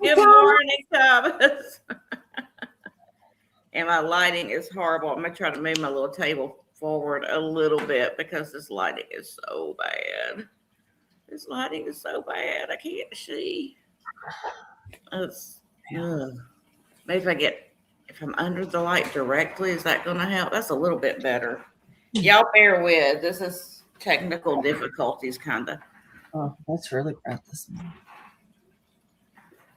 Good morning, Thomas. And my lighting is horrible. I'm gonna try to move my little table forward a little bit because this lighting is so bad. This lighting is so bad. I can't see. It's, ugh. Maybe if I'm under the light directly, is that gonna help? That's a little bit better. Y'all bear with. This is technical difficulties, kinda. Oh, that's really bright this morning.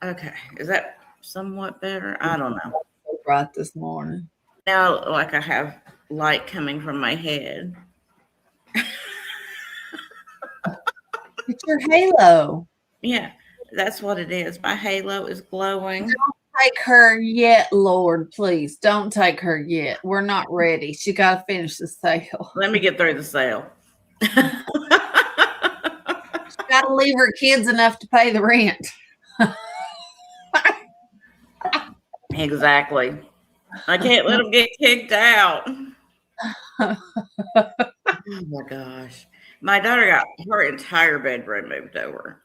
Okay, is that somewhat better? I don't know. So bright this morning. Now, like I have light coming from my head. It's your halo. Yeah, that's what it is. My halo is glowing. Don't take her yet, Lord, please. Don't take her yet. We're not ready. She got to finish the sale. Let me get through the sale. She got to leave her kids enough to pay the rent. Exactly. I can't let them get kicked out. Oh my gosh. My daughter got her entire bedroom moved over.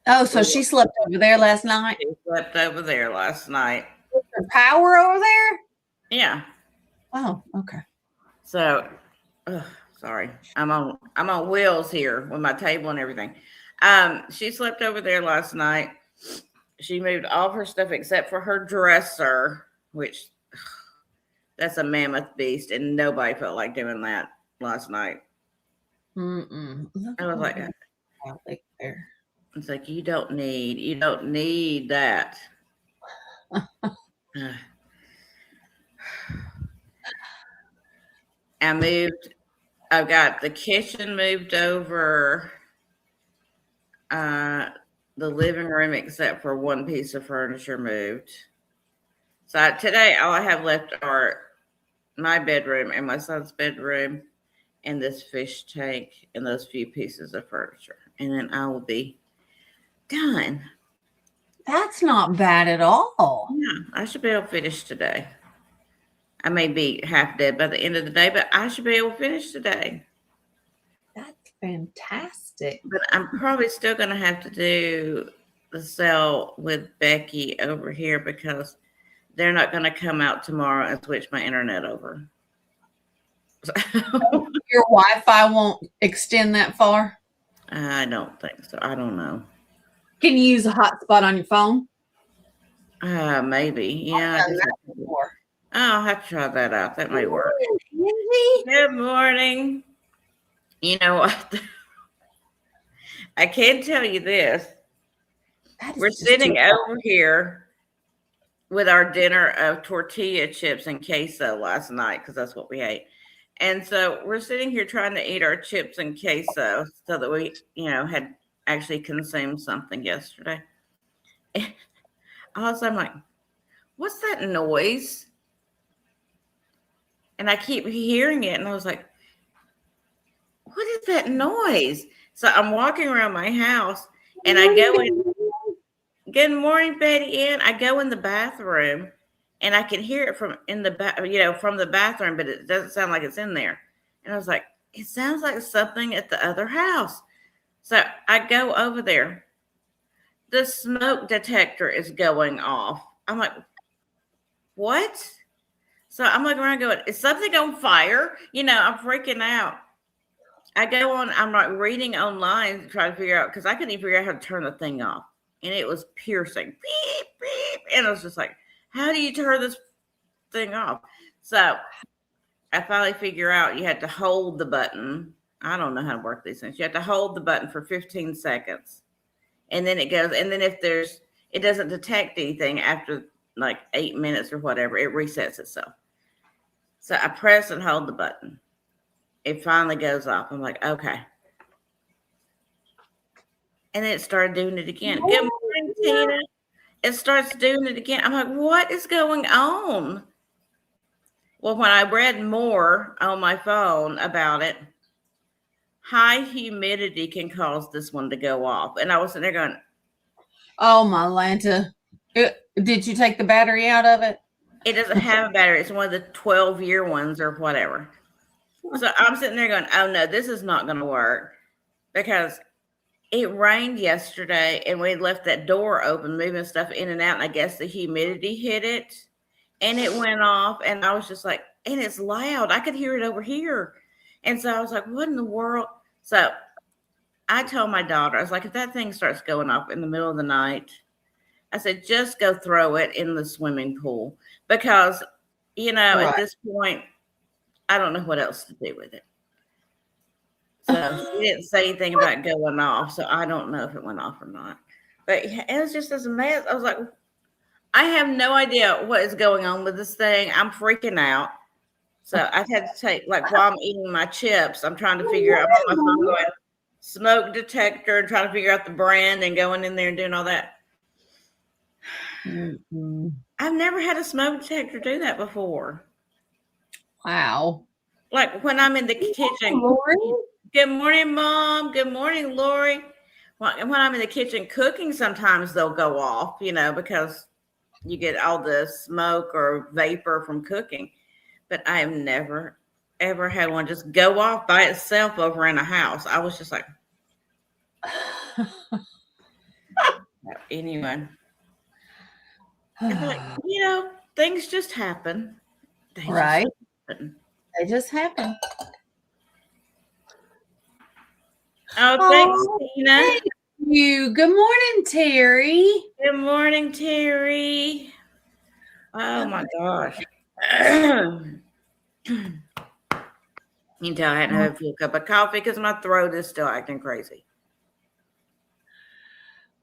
Oh, so she slept over there last night? She slept over there last night. Is there power over there? Yeah. Oh, okay. So, sorry, I'm on wheels here with my table and everything. She slept over there last night. She moved all of her stuff except for her dresser, which that's a mammoth beast, and nobody felt like doing that last night. I was like, there. It's like you don't need that. I've got the kitchen moved over, the living room except for one piece of furniture moved. So today all I have left are my bedroom and my son's bedroom and this fish tank and those few pieces of furniture. And then I will be done. That's not bad at all. Yeah, I should be able to finish today. I may be half dead by the end of the day, but I should be able to finish today. That's fantastic. But I'm probably still going to have to do the sale with Becky over here because they're not going to come out tomorrow and switch my internet over. Your Wi-Fi won't extend that far? I don't think so. I don't know. Can you use a hotspot on your phone? Maybe. Yeah. I'll have to try that out. That may work. Good morning. You know what? I can tell you this. We're sitting over here with our dinner of tortilla chips and queso last night because that's what we ate. And so we're sitting here trying to eat our chips and queso so that we, had actually consumed something yesterday. And all of a sudden I'm like, what's that noise? And I keep hearing it. And I was like, what is that noise? So I'm walking around my house and I go in. Good morning, Betty Ann. I go in the bathroom and I can hear it from the bathroom, but it doesn't sound like it's in there. And I was like, it sounds like something at the other house. So I go over there. The smoke detector is going off. I'm like, what? So I'm looking around going, is something on fire? I'm freaking out. I go on, I'm like reading online to try to figure out, because I couldn't even figure out how to turn the thing off. And it was piercing. Beep, beep. And I was just like, how do you turn this thing off? So I finally figure out you had to hold the button. I don't know how to work these things. You have to hold the button for 15 seconds. And then it goes. And then if it doesn't detect anything after like 8 minutes or whatever, it resets itself. So I press and hold the button. It finally goes off. I'm like, okay. And then it started doing it again. Good morning, Tina. It starts doing it again. I'm like, what is going on? Well, when I read more on my phone about it, high humidity can cause this one to go off. And I was sitting there going, oh, my Lanta. Did you take the battery out of it? It doesn't have a battery. It's one of the 12-year ones or whatever. So I'm sitting there going, oh, no, this is not going to work. Because it rained yesterday and we left that door open, moving stuff in and out. And I guess the humidity hit it and it went off. And I was just like, and it's loud. I could hear it over here. And so I was like, what in the world? So I told my daughter, I was like, if that thing starts going off in the middle of the night, I said, just go throw it in the swimming pool because, at this point, I don't know what else to do with it. So she didn't say anything about going off. So I don't know if it went off or not. But it was just as a mess. I was like, I have no idea what is going on with this thing. I'm freaking out. So I've had to take, like, while I'm eating my chips, I'm trying to figure out on my phone going, smoke detector and trying to figure out the brand and going in there and doing all that. Mm-hmm. I've never had a smoke detector do that before. Wow. Like when I'm in the kitchen. Lori? Good morning, Mom. Good morning, Lori. When I'm in the kitchen cooking, sometimes they'll go off, because you get all the smoke or vapor from cooking. But I have never, ever had one just go off by itself over in a house. I was just like, anyway. Like, things just happen. Right. They just happen. Oh, thanks, Tina. Thank you. Good morning, Terry. Good morning, Terry. Oh my gosh. You can tell I hadn't had a full cup of coffee because my throat is still acting crazy.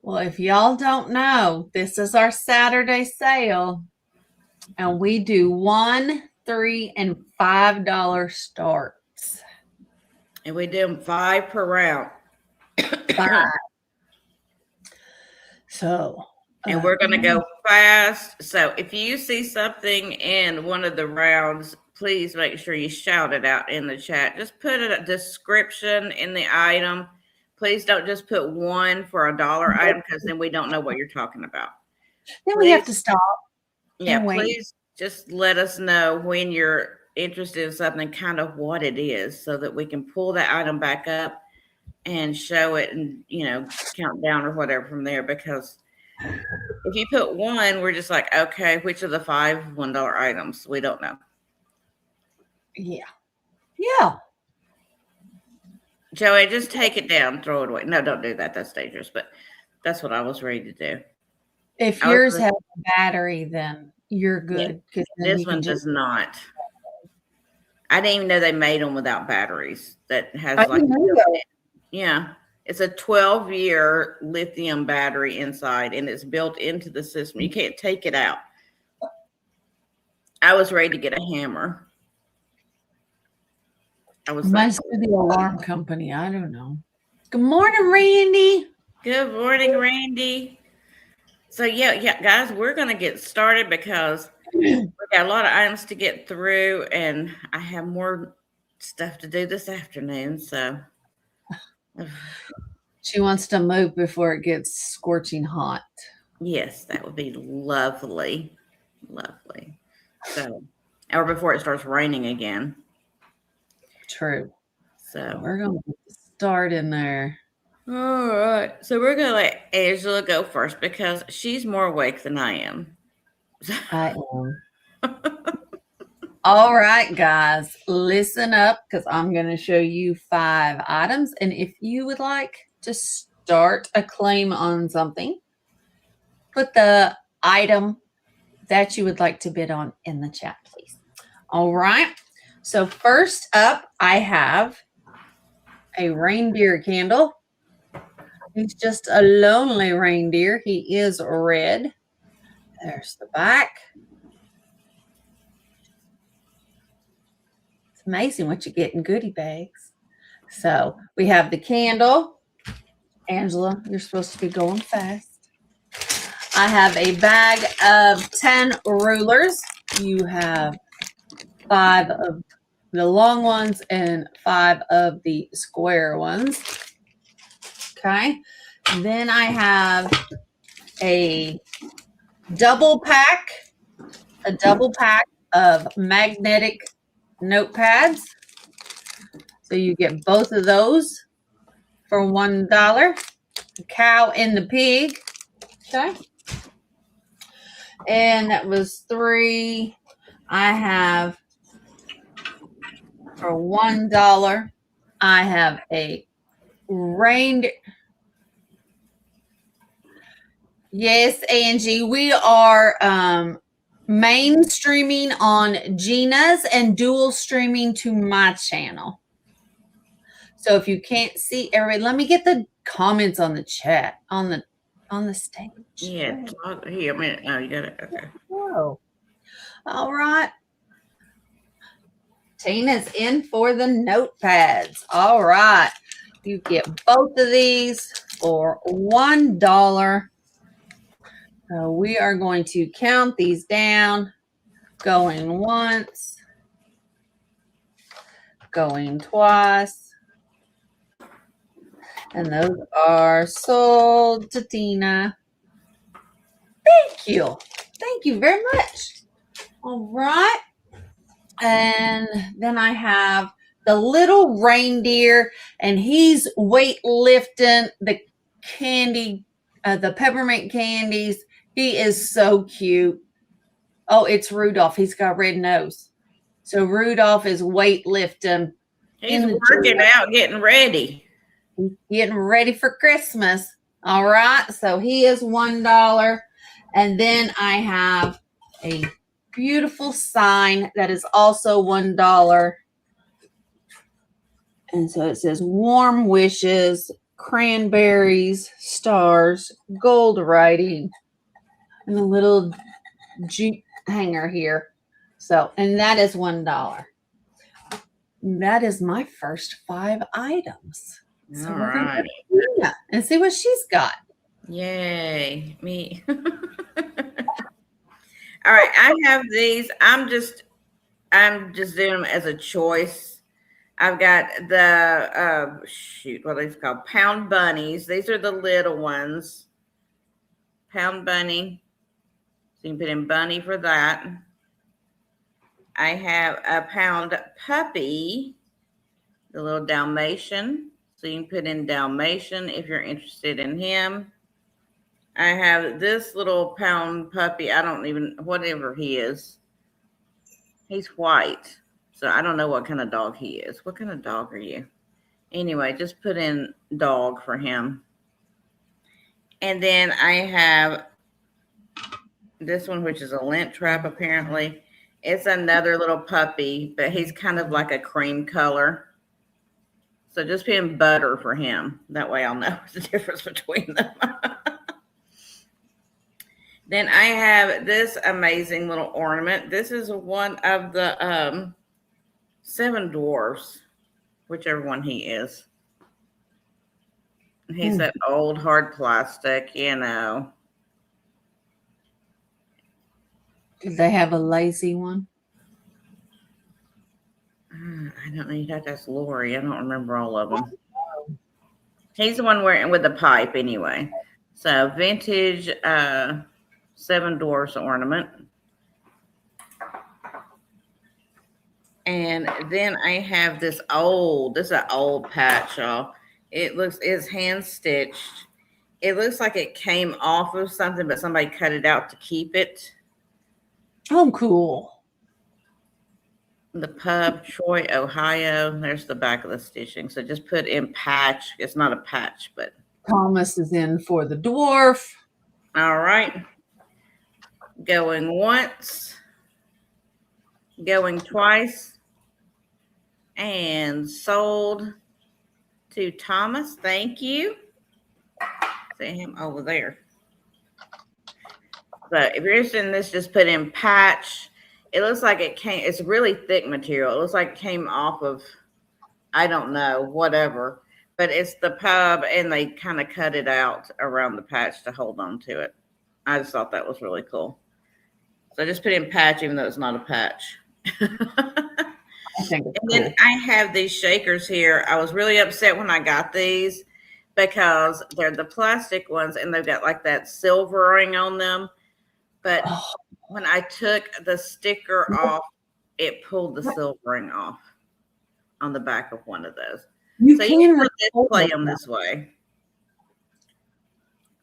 Well, if y'all don't know, this is our Saturday sale, and we do $1, $3, and $5 starts. And we do them 5 per round. 5. So, and we're going to go fast. So if you see something in one of the rounds, please make sure you shout it out in the chat. Just put a description in the item. Please don't just put 1 for $1 item because then we don't know what you're talking about. Then we have to stop. Yeah, please just let us know when you're interested in something, kind of what it is, so that we can pull that item back up and show it and, count down or whatever from there. Because if you put 1, we're just like, okay, which of the 5 $1 items? We don't know. Yeah. Yeah. Joey, just take it down, throw it away. No, don't do that. That's dangerous. But that's what I was ready to do. If yours has a battery, then you're good. Yeah, this one does not. I didn't even know they made them without batteries. That has yeah. It's a 12-year lithium battery inside, and it's built into the system. You can't take it out. I was ready to get a hammer. Must be the alarm company. I don't know. Good morning, Randy. Good morning, Randy. So yeah, guys, we're gonna get started because we got a lot of items to get through, and I have more stuff to do this afternoon. So she wants to move before it gets scorching hot. Yes, that would be lovely. Lovely. So, or before it starts raining again. True. So we're going to start in there. All right. So we're going to let Angela go first because she's more awake than I am. I am. All right, guys, listen up because I'm going to show you 5 items. And if you would like to start a claim on something, put the item that you would like to bid on in the chat, please. All right. So first up, I have a reindeer candle. He's just a lonely reindeer. He is red. There's the back. It's amazing what you get in goodie bags. So we have the candle. Angela, you're supposed to be going fast. I have a bag of 10 rulers. You have 5 of the long ones and 5 of the square ones. Okay. Then I have a double pack of magnetic notepads. So you get both of those for $1. the cow and the pig. Okay. And that was 3. I have for $1. I have a reindeer. Yes, Angie, we are mainstreaming on Gina's and dual streaming to my channel. So if you can't see everybody, let me get the comments on the chat on the stage. Yeah, here a minute. Oh, you got it. Okay. Whoa. All right. Tina's in for the notepads. All right. You get both of these for $1. We are going to count these down, going once, going twice, and those are sold to Tina. Thank you. Thank you very much. All right. And then I have the little reindeer, and he's weightlifting the candy, the peppermint candies. He is so cute. Oh, it's Rudolph. He's got a red nose. So Rudolph is weightlifting. He's working out, getting ready. Getting ready for Christmas. All right. So he is $1. And then I have a beautiful sign that is also $1. And so it says warm wishes, cranberries, stars, gold writing, and a little Jeep hanger here. So, and that is $1. That is my first 5 items. So all right. And see what she's got. Yay, me. All right, I have these. I'm just doing them as a choice. I've got the what are these called? Pound bunnies. These are the little ones. Pound bunny. So you can put in bunny for that. I have a pound puppy, the little Dalmatian. So you can put in Dalmatian if you're interested in him. I have this little pound puppy. I don't even, whatever he is. He's white. So I don't know what kind of dog he is. What kind of dog are you? Anyway, just put in dog for him. And then I have this one, which is a lint trap, apparently. It's another little puppy, but he's kind of like a cream color. So just put in butter for him. That way I'll know the difference between them. Then I have this amazing little ornament. This is one of the 7 dwarfs, whichever one he is. He's that old hard plastic, you know. Did they have a lazy one? I don't know. You'd have to ask Lori. I don't remember all of them. He's the one wearing with the pipe anyway. So vintage 7 dwarfs ornament. And then I have this is an old patch, y'all. It's hand stitched. It looks like it came off of something, but somebody cut it out to keep it. Oh, cool. The pub, Troy, Ohio. There's the back of the stitching. So just put in patch. It's not a patch, but Thomas is in for the dwarf. All right. Going once. Going twice. And sold to Thomas. Thank you. See him over there. So if you're interested in this, just put in patch. It looks like it's really thick material. It looks like it came off of, I don't know, whatever. But it's the pub, and they kind of cut it out around the patch to hold on to it. I just thought that was really cool. So just put in patch, even though it's not a patch. I think it's and cool. then I have these shakers here. I was really upset when I got these because they're the plastic ones, and they've got like that silvering on them. But when I took the sticker off, it pulled the silvering off on the back of one of those. So you can display them this way.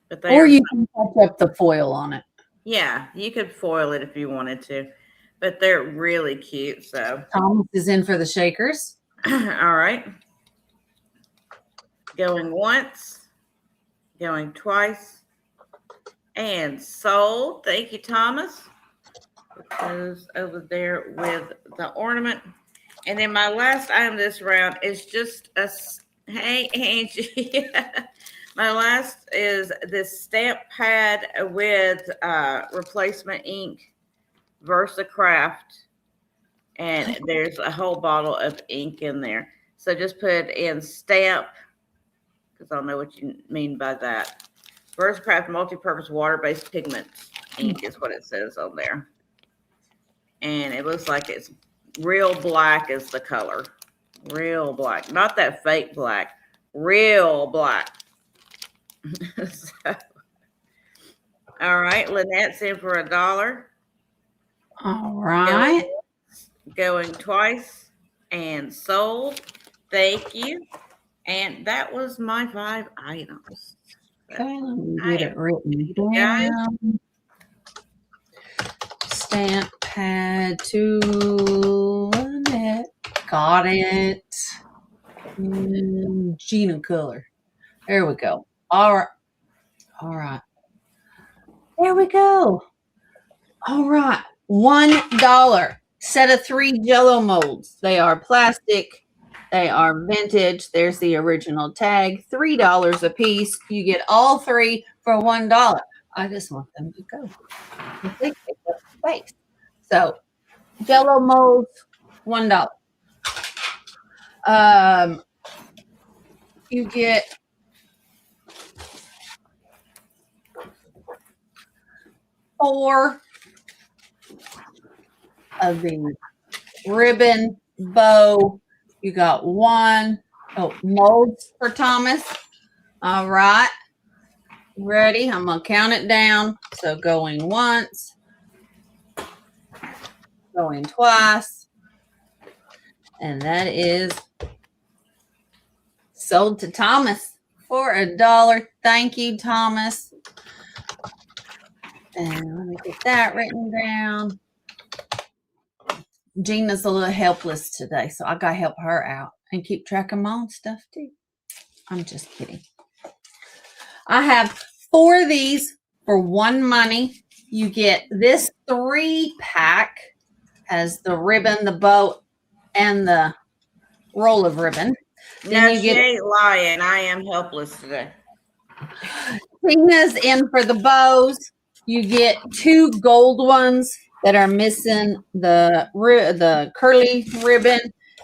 But they Or are, you can touch up the foil on it. yeah, you could foil it if you wanted to, but they're really cute. So, Thomas is in for the shakers. all right. Going once, going twice, and sold. Thank you, Thomas. Put those over there with the ornament. And then my last item this round is just hey, Angie. My last is this stamp pad with replacement ink, VersaCraft. And there's a whole bottle of ink in there. So just put in stamp, because I don't know what you mean by that. VersaCraft multi-purpose water-based pigments ink is what it says on there. And it looks like it's real black is the color. Real black. Not that fake black. Real black. So, all right. Lynette's in for $1. All right. Going twice and sold. Thank you. And that was my 5 items. Okay, let me get it written Guys. down. Stamp pad to Lynette. Got it. And Gina color. There we go. All right. All right. There we go. All right. $1. Set of 3 Jello molds. They are plastic. They are vintage. There's the original tag. $3 a piece. You get all 3 for $1. I just want them to go. They take up space. So, Jello molds, $1. You get four of the ribbon bow. You got one. Oh, molds for Thomas. All right. Ready? I'm going to count it down. So going once, going twice, and that is sold to Thomas for $1. Thank you, Thomas. And let me get that written down. Gina's a little helpless today, so I got to help her out and keep track of my own stuff too. I'm just kidding. I have 4 of these for $1. You get this 3-pack, has the ribbon, the bow, and the roll of ribbon. Now she ain't lying. I am helpless today. Gina's in for the bows. You get 2 gold ones that are missing the curly ribbon,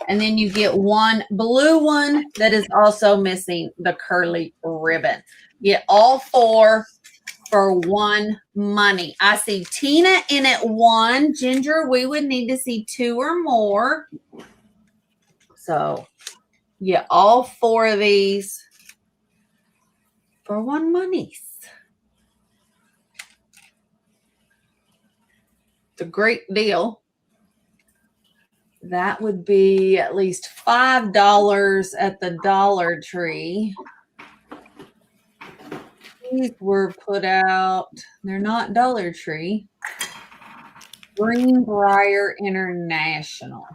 and then you get 1 blue one that is also missing the curly ribbon. You get all 4 for $1. I see Tina in at 1. Ginger, we would need to see 2 or more. So you get all 4 of these for $1. It's a great deal. That would be at least $5 at the Dollar Tree. These were put out. They're not Dollar Tree. Greenbrier International.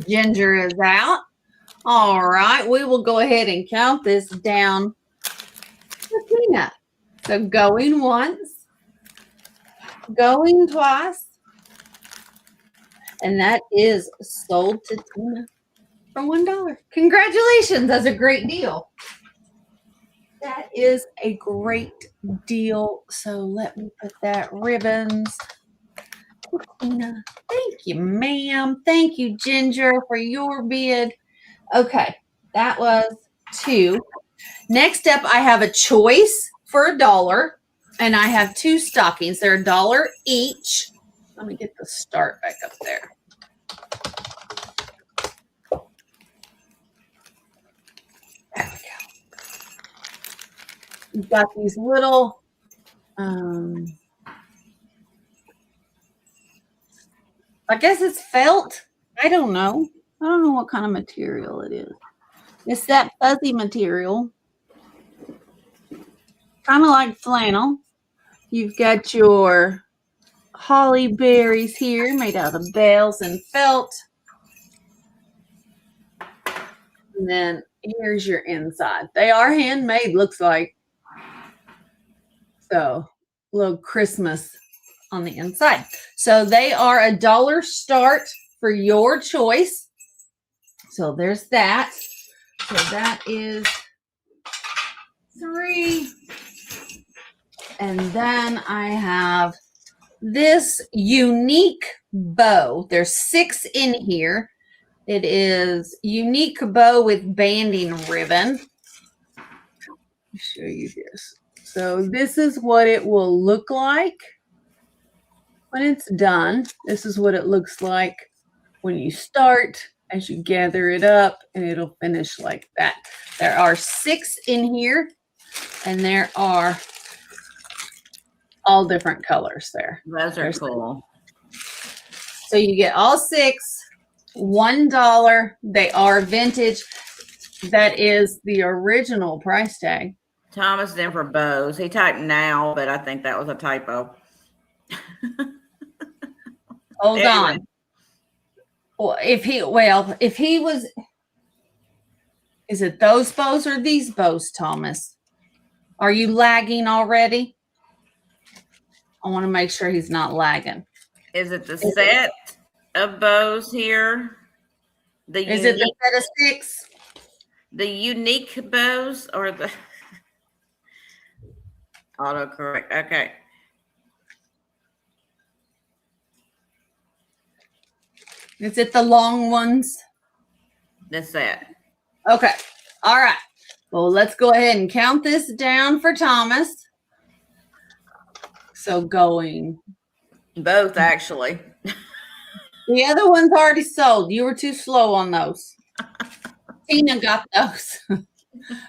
Ginger is out. All right. We will go ahead and count this down to Tina. So going once, going twice, and that is sold to Tina for $1. Congratulations. That's a great deal. That is a great deal. So let me put that ribbons. Tina. Thank you, ma'am. Thank you, Ginger, for your bid. Okay, that was 2. Next up, I have a choice for $1, and I have 2 stockings. They're $1 each. Let me get the start back up there. There we go. You've got these little I guess it's felt. I don't know. I don't know what kind of material it is. It's that fuzzy material. kind of like flannel. You've got your holly berries here made out of bells and felt. And then here's your inside. They are handmade, looks like. So, a little Christmas on the inside. So they are $1 start for your choice. So there's that. So that is 3. And then I have this unique bow. There's 6 in here. It is unique bow with banding ribbon. Let me show you this. So this is what it will look like when it's done. This is what it looks like when you start, as you gather it up, and it'll finish like that. There are 6 in here, and there are all different colors there. Those are cool. So you get all 6, $1. They are vintage. That is the original price tag. Thomas in for bows. He typed now, but I think that was a typo. Hold on. Well, if he was, is it those bows or these bows, Thomas? Are you lagging already? I want to make sure he's not lagging. Is it the set of bows here? Is it the set of 6? The unique bows or the autocorrect? Okay. Is it the long ones? The set. Okay. All right. Well, let's go ahead and count this down for Thomas. So going. Both, actually. The other one's already sold. You were too slow on those. Tina got those. But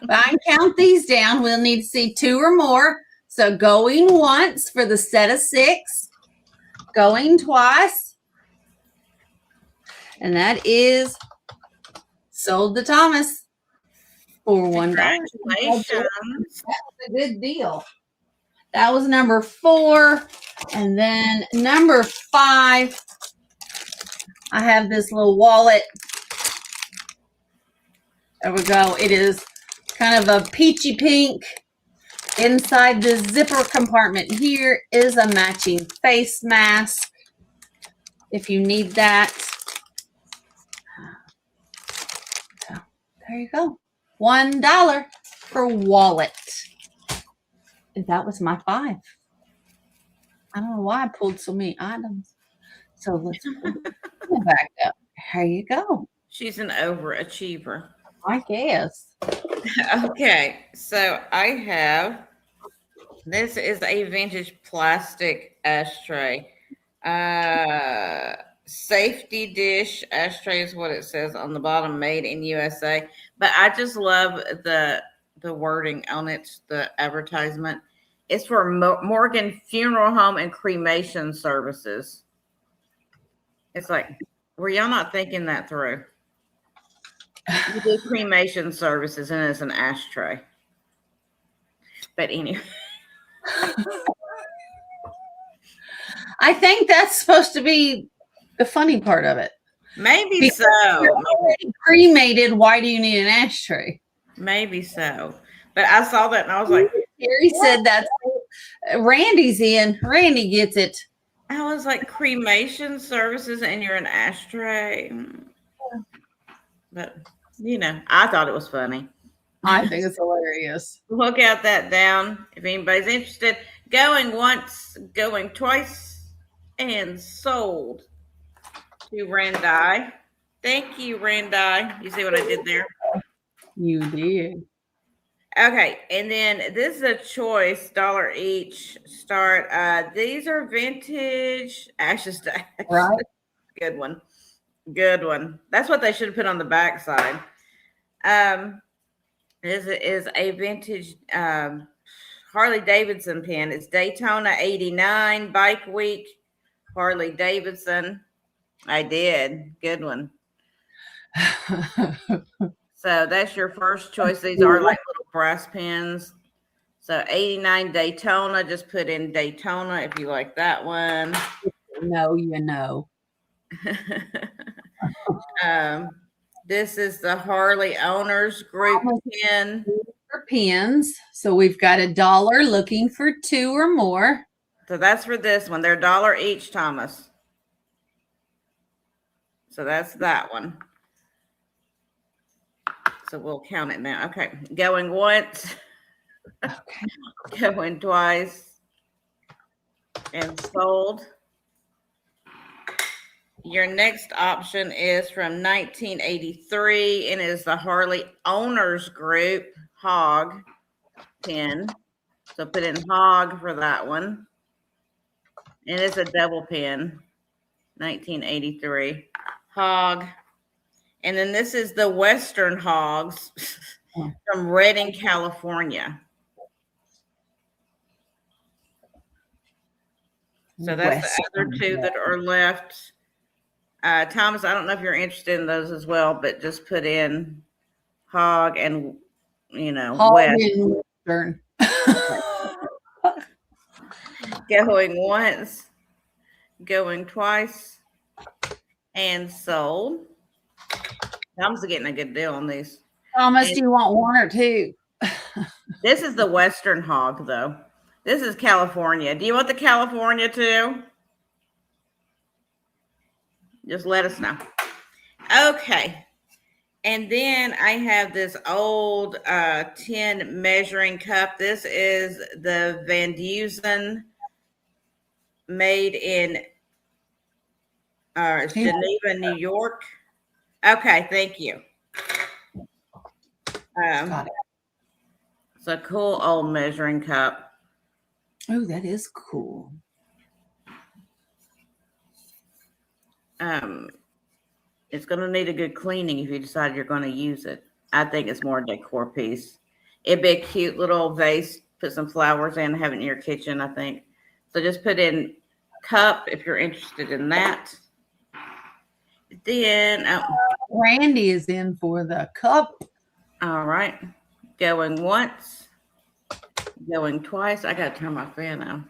I can count these down. We'll need to see 2 or more. So going once for the set of 6. Going twice. And that is sold to Thomas for $1. Congratulations. That was a good deal. That was number 4. And then number 5, I have this little wallet. There we go. It is kind of a peachy pink. Inside the zipper compartment here is a matching face mask if you need that. So there you go. $1 for wallet. And that was my 5. I don't know why I pulled so many items. So let's go back up. Here you go. She's an overachiever. I guess. Okay, so I have, this is a vintage plastic ashtray. Safety dish ashtray is what it says on the bottom, made in USA. But I just love the wording on it, the advertisement. It's for Morgan Funeral Home and Cremation Services. It's like, were y'all not thinking that through? You do cremation services and it's an ashtray. But anyway. I think that's supposed to be the funny part of it. Maybe Because so. you're already cremated. Why do you need an ashtray? Maybe so. But I saw that and I was like, Terry said that's Randy's in. Randy gets it. I was like, cremation services and you're an ashtray. But, you know, I thought it was funny. I think it's hilarious. Look out that down if anybody's interested. Going once, going twice, and sold to Randi. Thank you, Randi. You see what I did there? You did. Okay, and then this is a choice, $1 each start. These are vintage Ashes to Ashes. Right. Good one. Good one. That's what they should have put on the back side. This is a vintage Harley Davidson pin. It's Daytona 89 Bike Week. Harley Davidson. I did. Good one. So that's your first choice. These are like little brass pins. So 89 Daytona, just put in Daytona if you like that one. No, you know. This is the Harley Owners Group pin. For pins. So we've got $1 looking for 2 or more. So that's for this one. They're $1 each, Thomas. So that's that one. So we'll count it now. Okay. Going once. Okay. Going twice. And sold. Your next option is from 1983 and is the Harley Owners Group Hog pin. So put in Hog for that one. And it's a double pin. 1983. Hog. And then this is the Western Hogs from Redding, California. So that's the other two that are left. Thomas, I don't know if you're interested in those as well, but just put in Hog and, Hog West. and Western. Going once, going twice, and sold. Thomas is getting a good deal on these. Thomas, do you want 1 or 2? This is the Western Hog, though. This is California. Do you want the California too? Just let us know. Okay. And then I have this old tin measuring cup. This is the Van Dusen, made in Geneva, New York. Okay, thank you. Got it. It's a cool old measuring cup. Oh, that is cool. It's going to need a good cleaning if you decide you're going to use it. I think it's more a decor piece. It'd be a cute little vase. Put some flowers in, have it in your kitchen, I think. So just put in cup if you're interested in that. Then, Randy is in for the cup. All right. Going once. Going twice. I got to turn my fan on.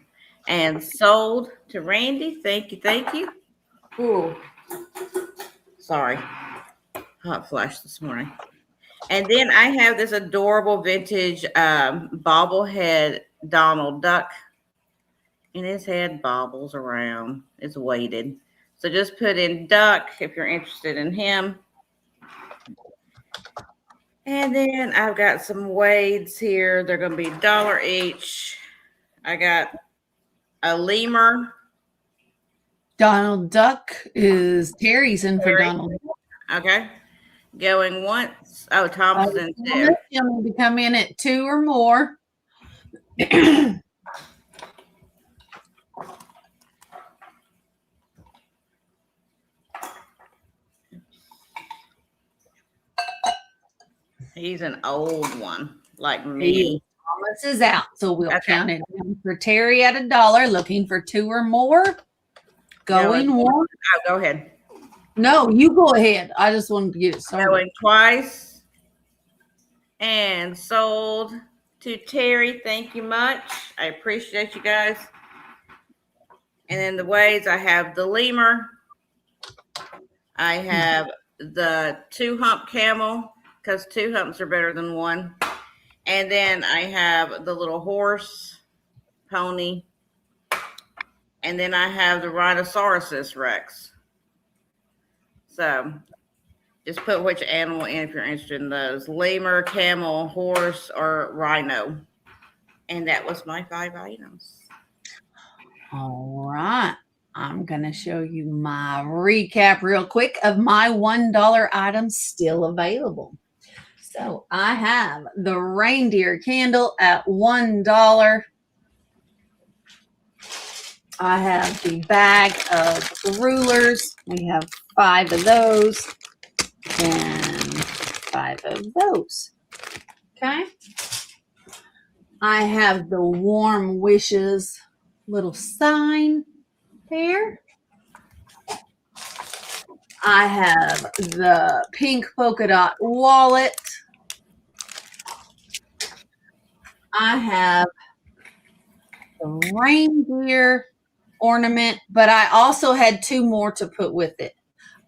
And sold to Randy. Thank you. Thank you. Ooh. Sorry. Hot flash this morning. And then I have this adorable vintage bobblehead Donald Duck. And his head bobbles around. It's weighted. So just put in Duck if you're interested in him. And then I've got some Wades here. They're going to be $1 each. I got a lemur. Donald Duck is Terry's in for Donald. Okay. Going once. Oh, Tom's in You'll need to come in at 2 or more. He's an old one, like me. Thomas is out, so we'll count it down for Terry at $1, looking for 2 or more. Going once. Oh, go ahead. No, you go ahead. I just wanted to get it started. Going twice. And sold to Terry. Thank you much. I appreciate you guys. And then the Wades, I have the lemur. I have the 2-hump camel, because 2 humps are better than 1. And then I have the little horse, pony. And then I have the Rhinoceros Rex. So just put which animal in if you're interested in those. Lemur, camel, horse, or rhino. And that was my 5 items. All right. I'm going to show you my recap real quick of my $1 items still available. So I have the reindeer candle at $1. I have the bag of rulers. We have 5 of those and 5 of those. Okay. I have the warm wishes little sign there. I have the pink polka dot wallet. I have the reindeer ornament, but I also had 2 more to put with it.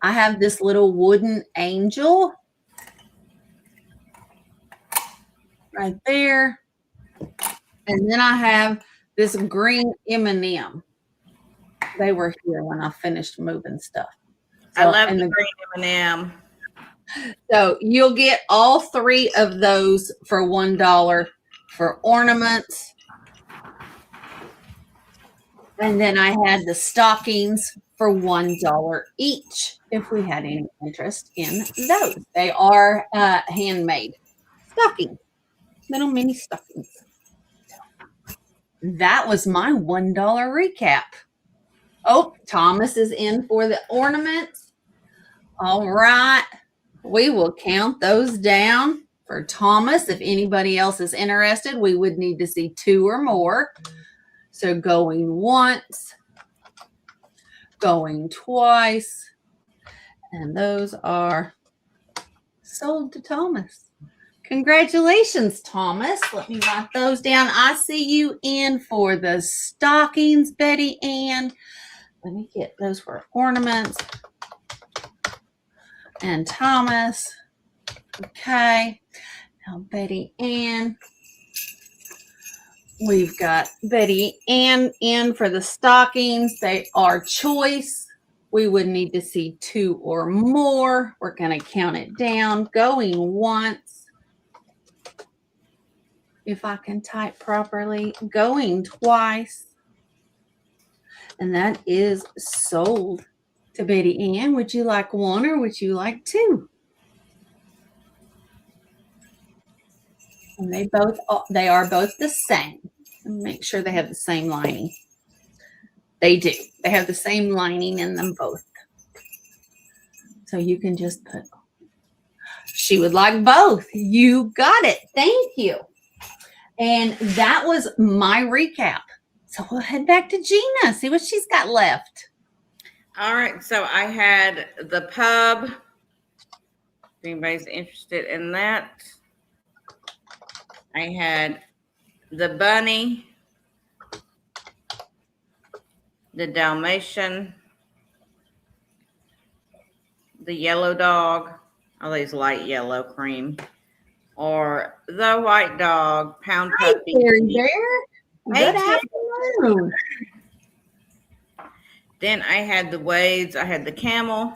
I have this little wooden angel right there. And then I have this green M&M. They were here when I finished moving stuff. I love the green M&M. So you'll get all 3 of those for $1 for ornaments. And then I had the stockings for $1 each if we had any interest in those. They are handmade stockings, little mini stockings. That was my $1 recap. Oh, Thomas is in for the ornaments. All right. We will count those down for Thomas. If anybody else is interested, we would need to see 2 or more. So going once, going twice, and those are sold to Thomas. Congratulations, Thomas. Let me write those down. I see you in for the stockings, Betty Ann. Let me get those for ornaments. And Thomas. Okay. Now Betty Ann. We've got Betty Ann in for the stockings. They are choice. We would need to see 2 or more. We're going to count it down. Going once. If I can type properly. Going twice. And that is sold to Betty Ann. Would you like 1 or would you like 2? And they are both the same. Make sure they have the same lining. They do. They have the same lining in them both. So you can just put, she would like both. You got it. Thank you. And that was my recap. So we'll head back to Gina, see what she's got left. All right. So I had the pub. If anybody's interested in that. I had the bunny, the Dalmatian, the yellow dog, always light yellow cream, or the white dog, pound puppy. Hey, good afternoon. Then I had the Wades. I had the camel,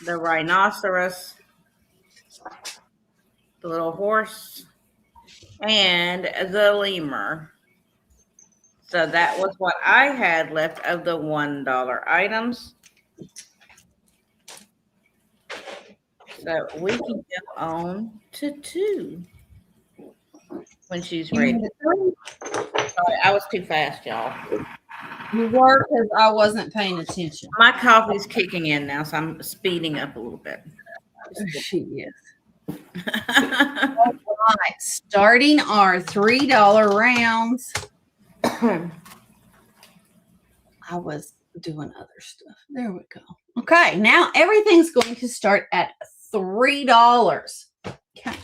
the rhinoceros, the little horse, and the lemur. So that was what I had left of the $1 items. So we can go on to 2 when she's ready. Sorry, I was too fast, y'all. You were, because I wasn't paying attention. My coffee's kicking in now, so I'm speeding up a little bit. She is. All right, starting our $3 rounds. I was doing other stuff. There we go. Okay, now everything's going to start at $3. Okay.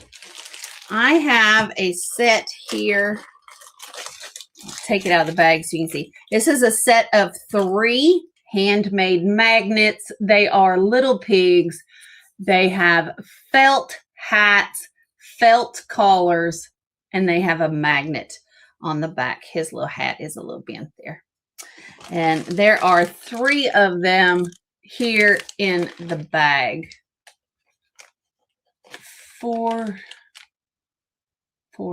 I have a set here. I'll take it out of the bag so you can see. This is a set of 3 handmade magnets. They are little pigs. They have felt hats, felt collars, and they have a magnet on the back. His little hat is a little bent there. And there are 3 of them here in the bag. 4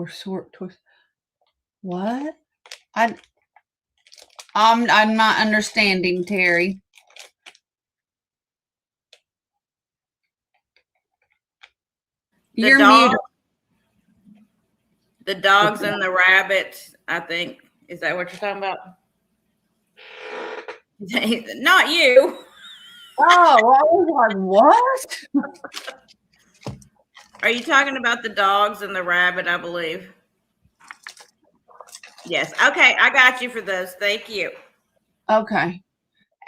sort toys. What? I'm not understanding, Terry. You're muted. The dogs and the rabbits, I think. Is that what you're talking about? Not you. Oh, I was like, what? Are you talking about the dogs and the rabbit, I believe? Yes. Okay, I got you for those. Thank you. Okay.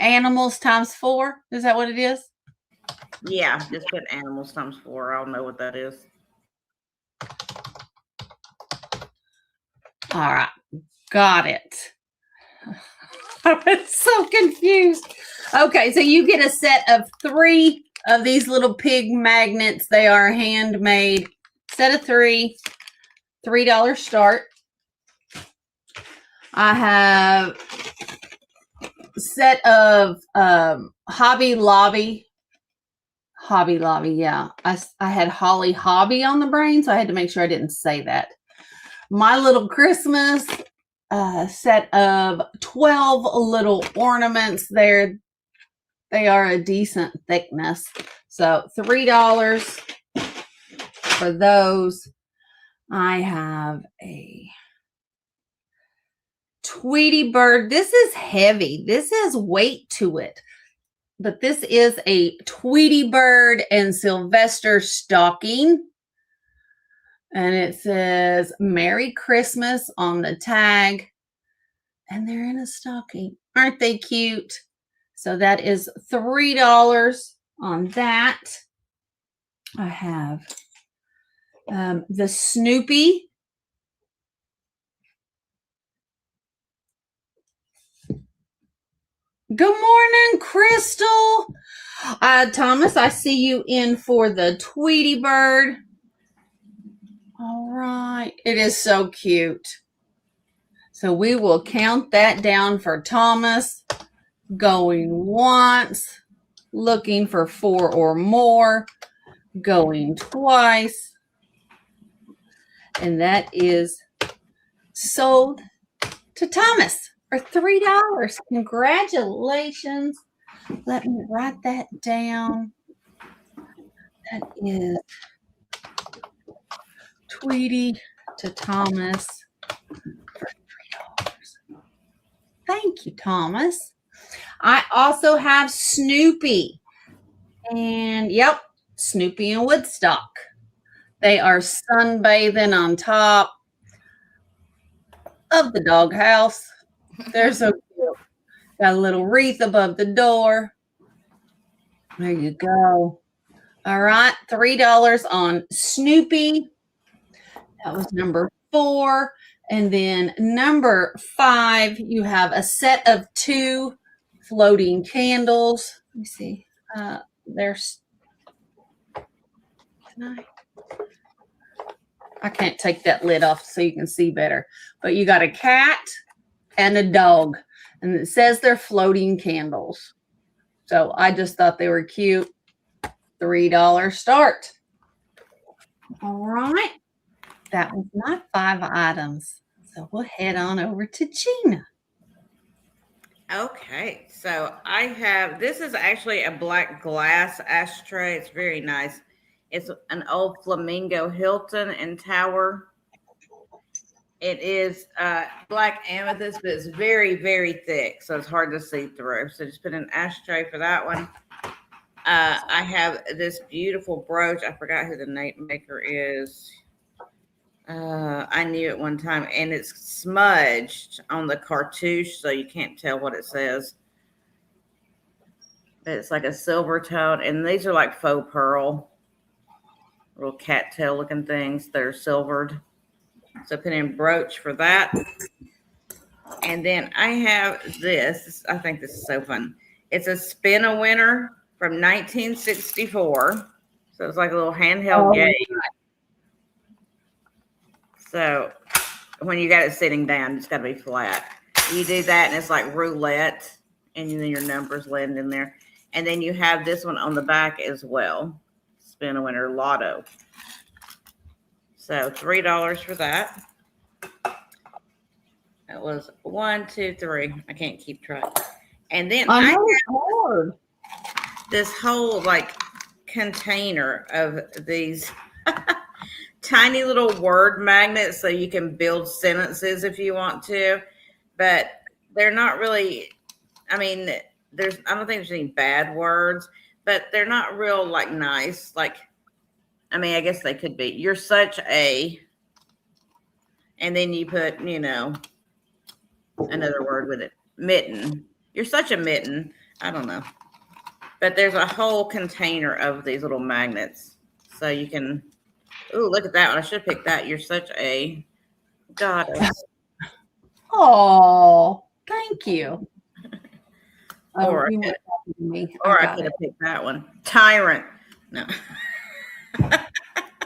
Animals times 4. Is that what it is? Yeah, just put animals times 4. I don't know what that is. All right. Got it. I was so confused. Okay, so you get a set of 3 of these little pig magnets. They are handmade. Set of 3, $3 start. I have a set of Hobby Lobby, yeah. I had Holly Hobby on the brain, so I had to make sure I didn't say that. My Little Christmas, set of 12 little ornaments there. They are a decent thickness. So $3 for those. I have a Tweety Bird. This is heavy. This has weight to it. But this is a Tweety Bird and Sylvester stocking. And it says Merry Christmas on the tag. And they're in a stocking. Aren't they cute? So that is $3 on that. I have the Snoopy. Good morning, Crystal. Thomas, I see you in for the Tweety Bird. All right. It is so cute. So we will count that down for Thomas. Going once. Looking for 4 or more. Going twice. And that is sold to Thomas for $3. Congratulations. Let me write that down. That is Tweety to Thomas for $3. Thank you, Thomas. I also have Snoopy. And yep, Snoopy and Woodstock. They are sunbathing on top of the doghouse. They're so cute. Got a little wreath above the door. There you go. All right, $3 on Snoopy. That was number 4. And then number 5, you have a set of 2 floating candles. Let me see. There's. I can't take that lid off so you can see better. But you got a cat and a dog. And it says they're floating candles. So I just thought they were cute. $3 start. All right. That was my 5 items. So we'll head on over to Gina. Okay, so I have, this is actually a black glass ashtray. It's very nice. It's an old Flamingo Hilton and Tower. It is black amethyst, but it's very, very thick, so it's hard to see through. So just put an ashtray for that one. I have this beautiful brooch. I forgot who the maker is. I knew it one time, and it's smudged on the cartouche, so you can't tell what it says. It's like a silver tone, and these are like faux pearl, little cattail looking things. They're silvered. So put in brooch for that. And then I have this. I think this is so fun. It's a Spin-A-Winner from 1964. So it's like a little handheld game. So when you got it sitting down, it's got to be flat. You do that, and it's like roulette, and then your numbers land in there. And then you have this one on the back as well. Spin-A-Winner Lotto. So $3 for that. That was 1, 2, 3. I can't keep track. And then I have this whole like container of these tiny little word magnets, so you can build sentences if you want to, but they're not really, I mean, I don't think there's any bad words, but they're not real like nice. Like, I mean, I guess they could be. You're such a, and then you put, another word with it. Mitten. You're such a mitten. I don't know. But there's a whole container of these little magnets. So you can, ooh, look at that one. I should have picked that. You're such a goddess. Oh, thank you. Oh, Or you weren't talking to me. Or I got could it. have picked that one. Tyrant. No.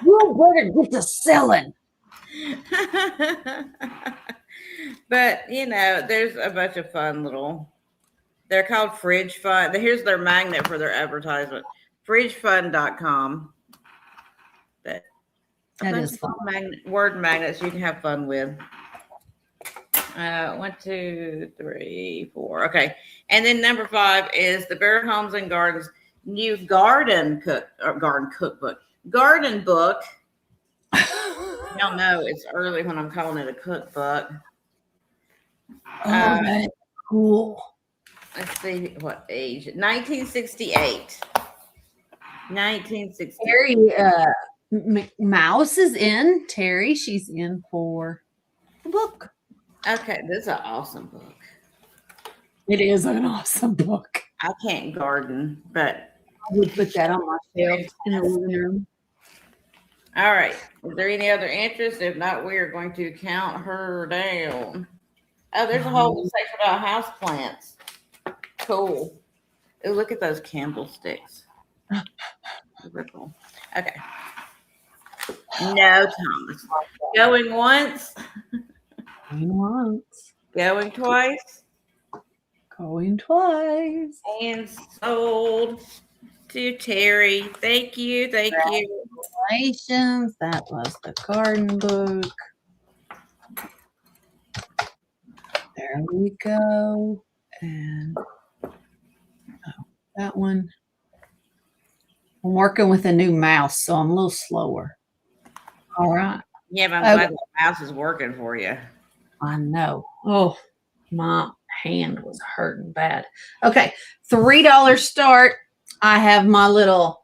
You better get to selling. But there's a bunch of fun little. They're called Fridge Fun. Here's their magnet for their advertisement. Fridgefun.com. But a That bunch is of fun. word magnets you can have fun with. 1, 2, 3, 4. Okay. And then number 5 is the Bear Homes and Gardens new garden cookbook. Garden book. Y'all know it's early when I'm calling it a cookbook. Oh, that is cool. Let's see what age. 1968. 1968. Terry Mouse is in. Terry, she's in for the book. Okay, this is an awesome book. It is an awesome book. I can't garden, but I would put that on my shelf in the living room. all right. Is there any other interest? If not, we are going to count her down. Oh, there's a whole section about house plants. Cool. Oh, look at those candlesticks. Ripple. Okay. No, Thomas. Going once. Going once. Going twice. Going twice. And sold to Terry. Thank you. Thank you. Congratulations. That was the garden book. There we go. And that one. I'm working with a new mouse, so I'm a little slower. All right. Yeah, but I'm glad the mouse is working for you. I know. Oh, my hand was hurting bad. Okay, $3 start. I have my little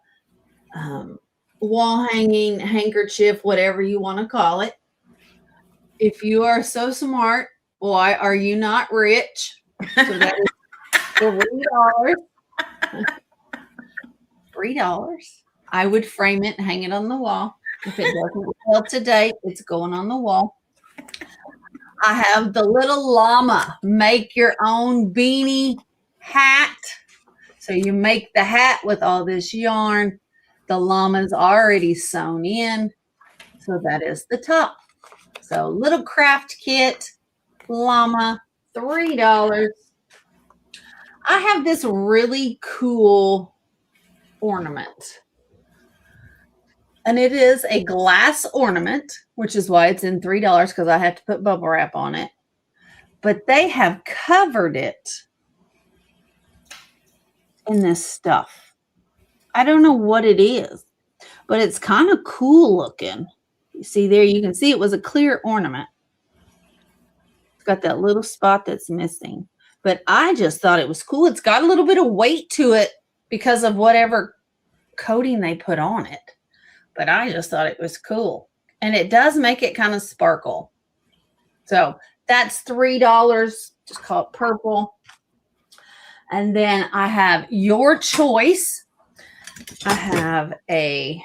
wall hanging handkerchief, whatever you want to call it. If you are so smart, why are you not rich? So that is $3. $3. I would frame it and hang it on the wall. If it doesn't sell today, it's going on the wall. I have the little llama make your own beanie hat. So you make the hat with all this yarn. The llama's already sewn in. So that is the top. So little craft kit, llama, $3. I have this really cool ornament. And it is a glass ornament, which is why it's in $3 because I have to put bubble wrap on it. But they have covered it in this stuff. I don't know what it is, but it's kind of cool looking. You see there, you can see it was a clear ornament. It's got that little spot that's missing. But I just thought it was cool. It's got a little bit of weight to it because of whatever coating they put on it. But I just thought it was cool. And it does make it kind of sparkle. So that's $3. Just call it purple. And then I have your choice. I have a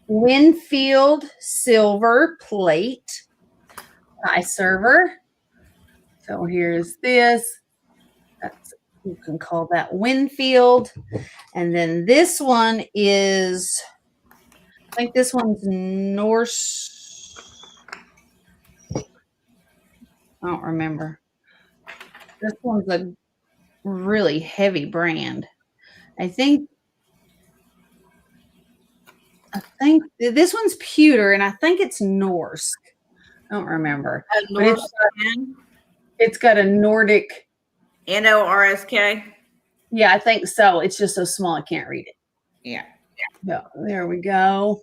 Winfield silver plate pie server. So here's this. You can call that Winfield. And then this one is, I think this one's Norse. I don't remember. This one's a really heavy brand. I think this one's pewter, and I think it's Norse. I don't remember. But it's got a Nordic. Norsk. Yeah, I think so. It's just so small I can't read it. Yeah. So there we go.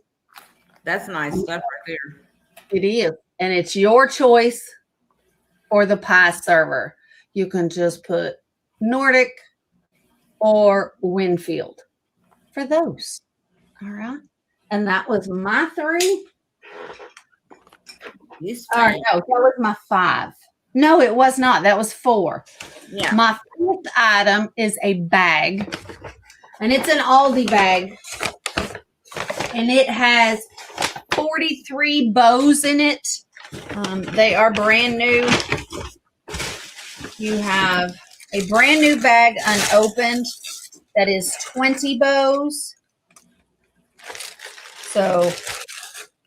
That's nice stuff right there. It is. And it's your choice for the pie server. You can just put Nordic or Winfield for those. All right. And that was my 3. All right, no, that was my 5. No, it was not. That was 4. Yeah. My 5th item is a bag. And it's an Aldi bag. And it has 43 bows in it. They are brand new. You have a brand new bag unopened that is 20 bows. So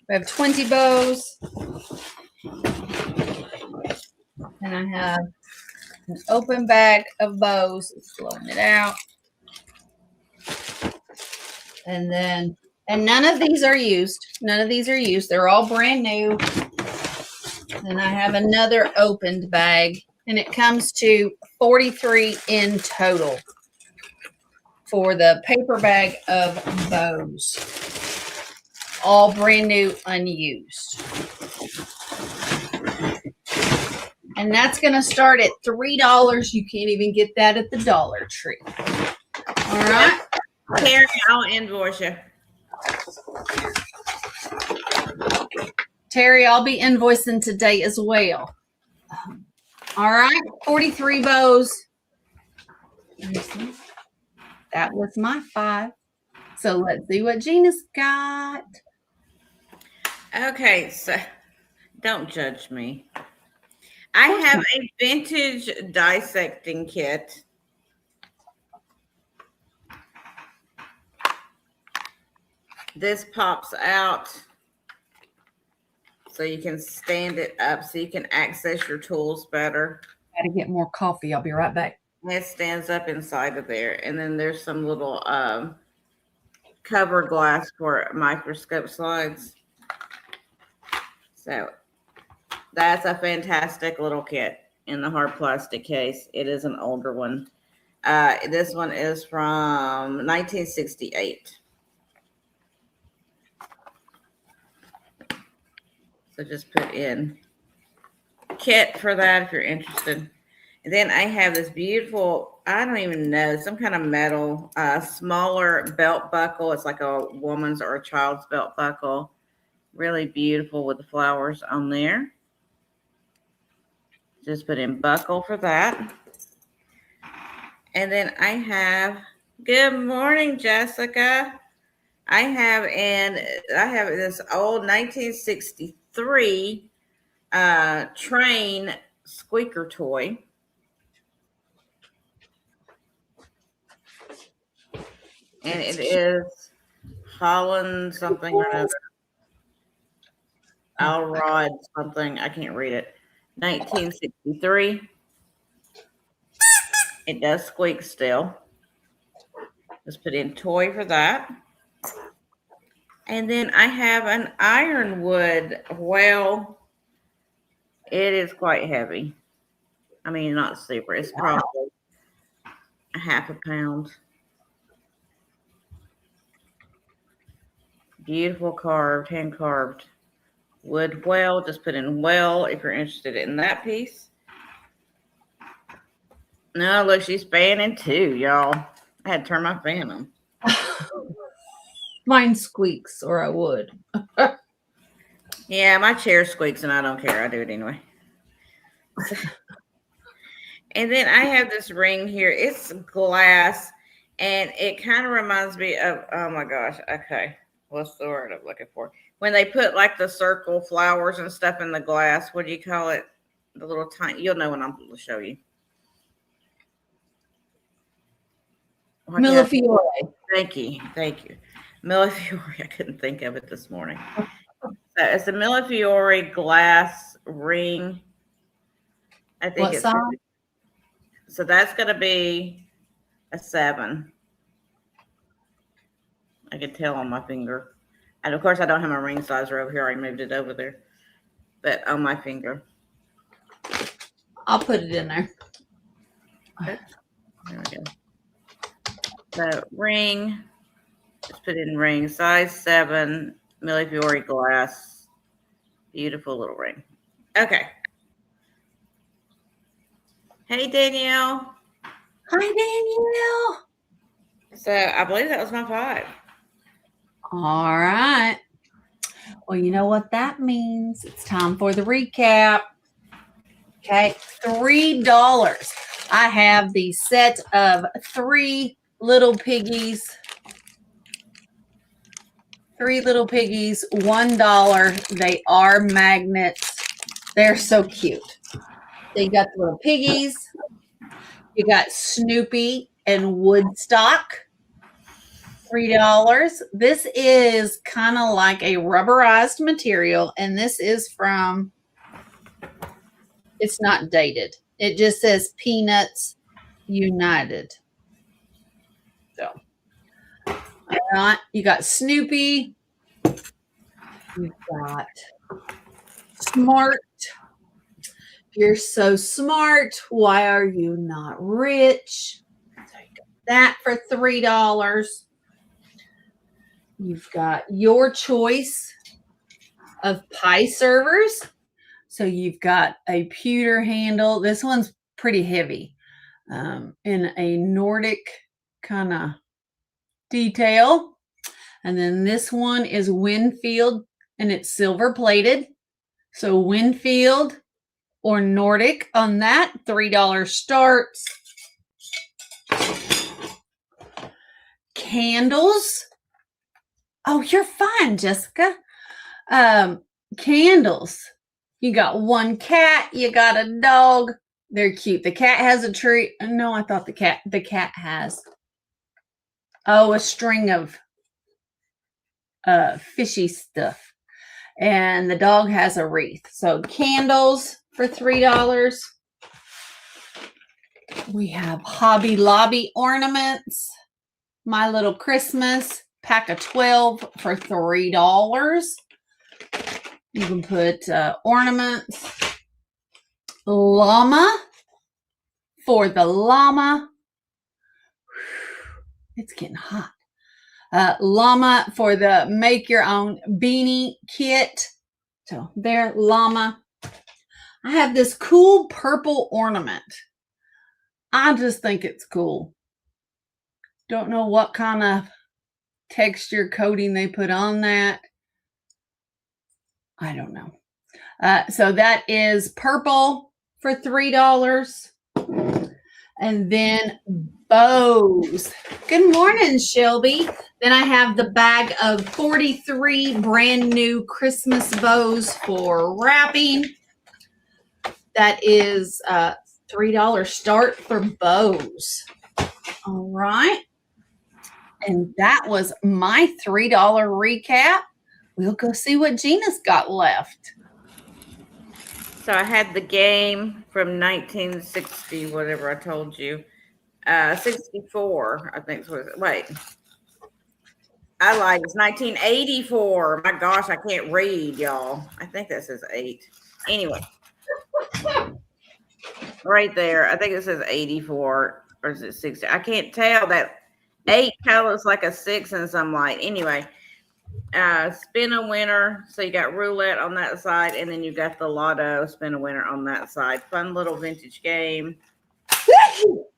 we have 20 bows. And I have an open bag of bows. It's blowing it out. And none of these are used. None of these are used. They're all brand new. And I have another opened bag, and it comes to 43 in total for the paper bag of bows. All brand new, unused. And that's going to start at $3. You can't even get that at the Dollar Tree. All right. Terry, I'll invoice you. Terry, I'll be invoicing today as well. All right, 43 bows. That was my 5. So let's see what Gina's got. Okay, so don't judge me. I have a vintage dissecting kit. This pops out so you can stand it up so you can access your tools better. Got to get more coffee. I'll be right back. It stands up inside of there. And then there's some little cover glass for microscope slides. So that's a fantastic little kit in the hard plastic case. It is an older one. This one is from 1968. So just put in kit for that if you're interested. And then I have this beautiful, I don't even know, some kind of metal, smaller belt buckle. It's like a woman's or a child's belt buckle. Really beautiful with the flowers on there. Just put in buckle for that. And then I have, good morning, Jessica. I have this old 1963 train squeaker toy. And it is Holland something or another. Alrod something. I can't read it. 1963. It does squeak still. Just put in toy for that. And then I have an ironwood. Well, it is quite heavy. I mean, not super. It's probably a half a pound. Beautiful carved, hand carved wood well. Just put in well if you're interested in that piece. No, look, she's fanning too, y'all. I had to turn my fan on. Mine squeaks, or I would. Yeah, my chair squeaks and I don't care. I do it anyway. And then I have this ring here. It's glass and it kind of reminds me of, oh my gosh. Okay. What's the word I'm looking for? When they put like the circle flowers and stuff in the glass, what do you call it? The little tiny, you'll know when I'm going to show you. Millefiori. Thank you. Millefiori. I couldn't think of it this morning. So it's a Millefiori glass ring. I think what size? So that's going to be a 7. I can tell on my finger. And of course, I don't have my ring sizer over here. I moved it over there. But on my finger. I'll put it in there. Okay. There we go. The ring. Just put in ring. Size 7. Millefiori glass. Beautiful little ring. Okay. Hey, Danielle. Hi, Danielle. So I believe that was my 5. All right. Well, you know what that means. It's time for the recap. Okay, $3. I have the set of 3 little piggies. 3 little piggies, $1. They are magnets. They're so cute. They got the little piggies. You got Snoopy and Woodstock. $3. This is kind of like a rubberized material, and this is from, it's not dated. It just says Peanuts United. So, all right, you got Snoopy. You've got Smart. You're so smart. Why are you not rich? Take that for $3. You've got your choice of pie servers. So you've got a pewter handle. This one's pretty heavy, in a Nordic kind of detail. And then this one is Winfield, and it's silver plated. So Winfield or Nordic on that, $3 starts. Candles. Oh, you're fine, Jessica. Candles. You got one cat, you got a dog. They're cute. The cat has a tree. No, I thought the cat has a string of fishy stuff. And the dog has a wreath. So candles for $3. We have Hobby Lobby ornaments. My Little Christmas, pack of 12 for $3. You can put ornaments. Llama for the llama. It's getting hot. Llama for the make your own beanie kit. So there, llama. I have this cool purple ornament. I just think it's cool. Don't know what kind of texture coating they put on that. I don't know. So that is purple for $3. And then bows. Good morning, Shelby. Then I have the bag of 43 brand new Christmas bows for wrapping. That is $3 start for bows. All right. And that was my $3 recap. We'll go see what Gina's got left. So I had the game from 1960, whatever I told you. 64, I think. Wait. I lied. It's 1984. My gosh, I can't read, y'all. I think that says 8. Anyway. Right there. I think it says 84 or is it 60? I can't tell. That 8 kind of looks like a 6 in some light. Anyway. Spin a winner. So you got roulette on that side, and then you got the lotto spin a winner on that side. Fun little vintage game.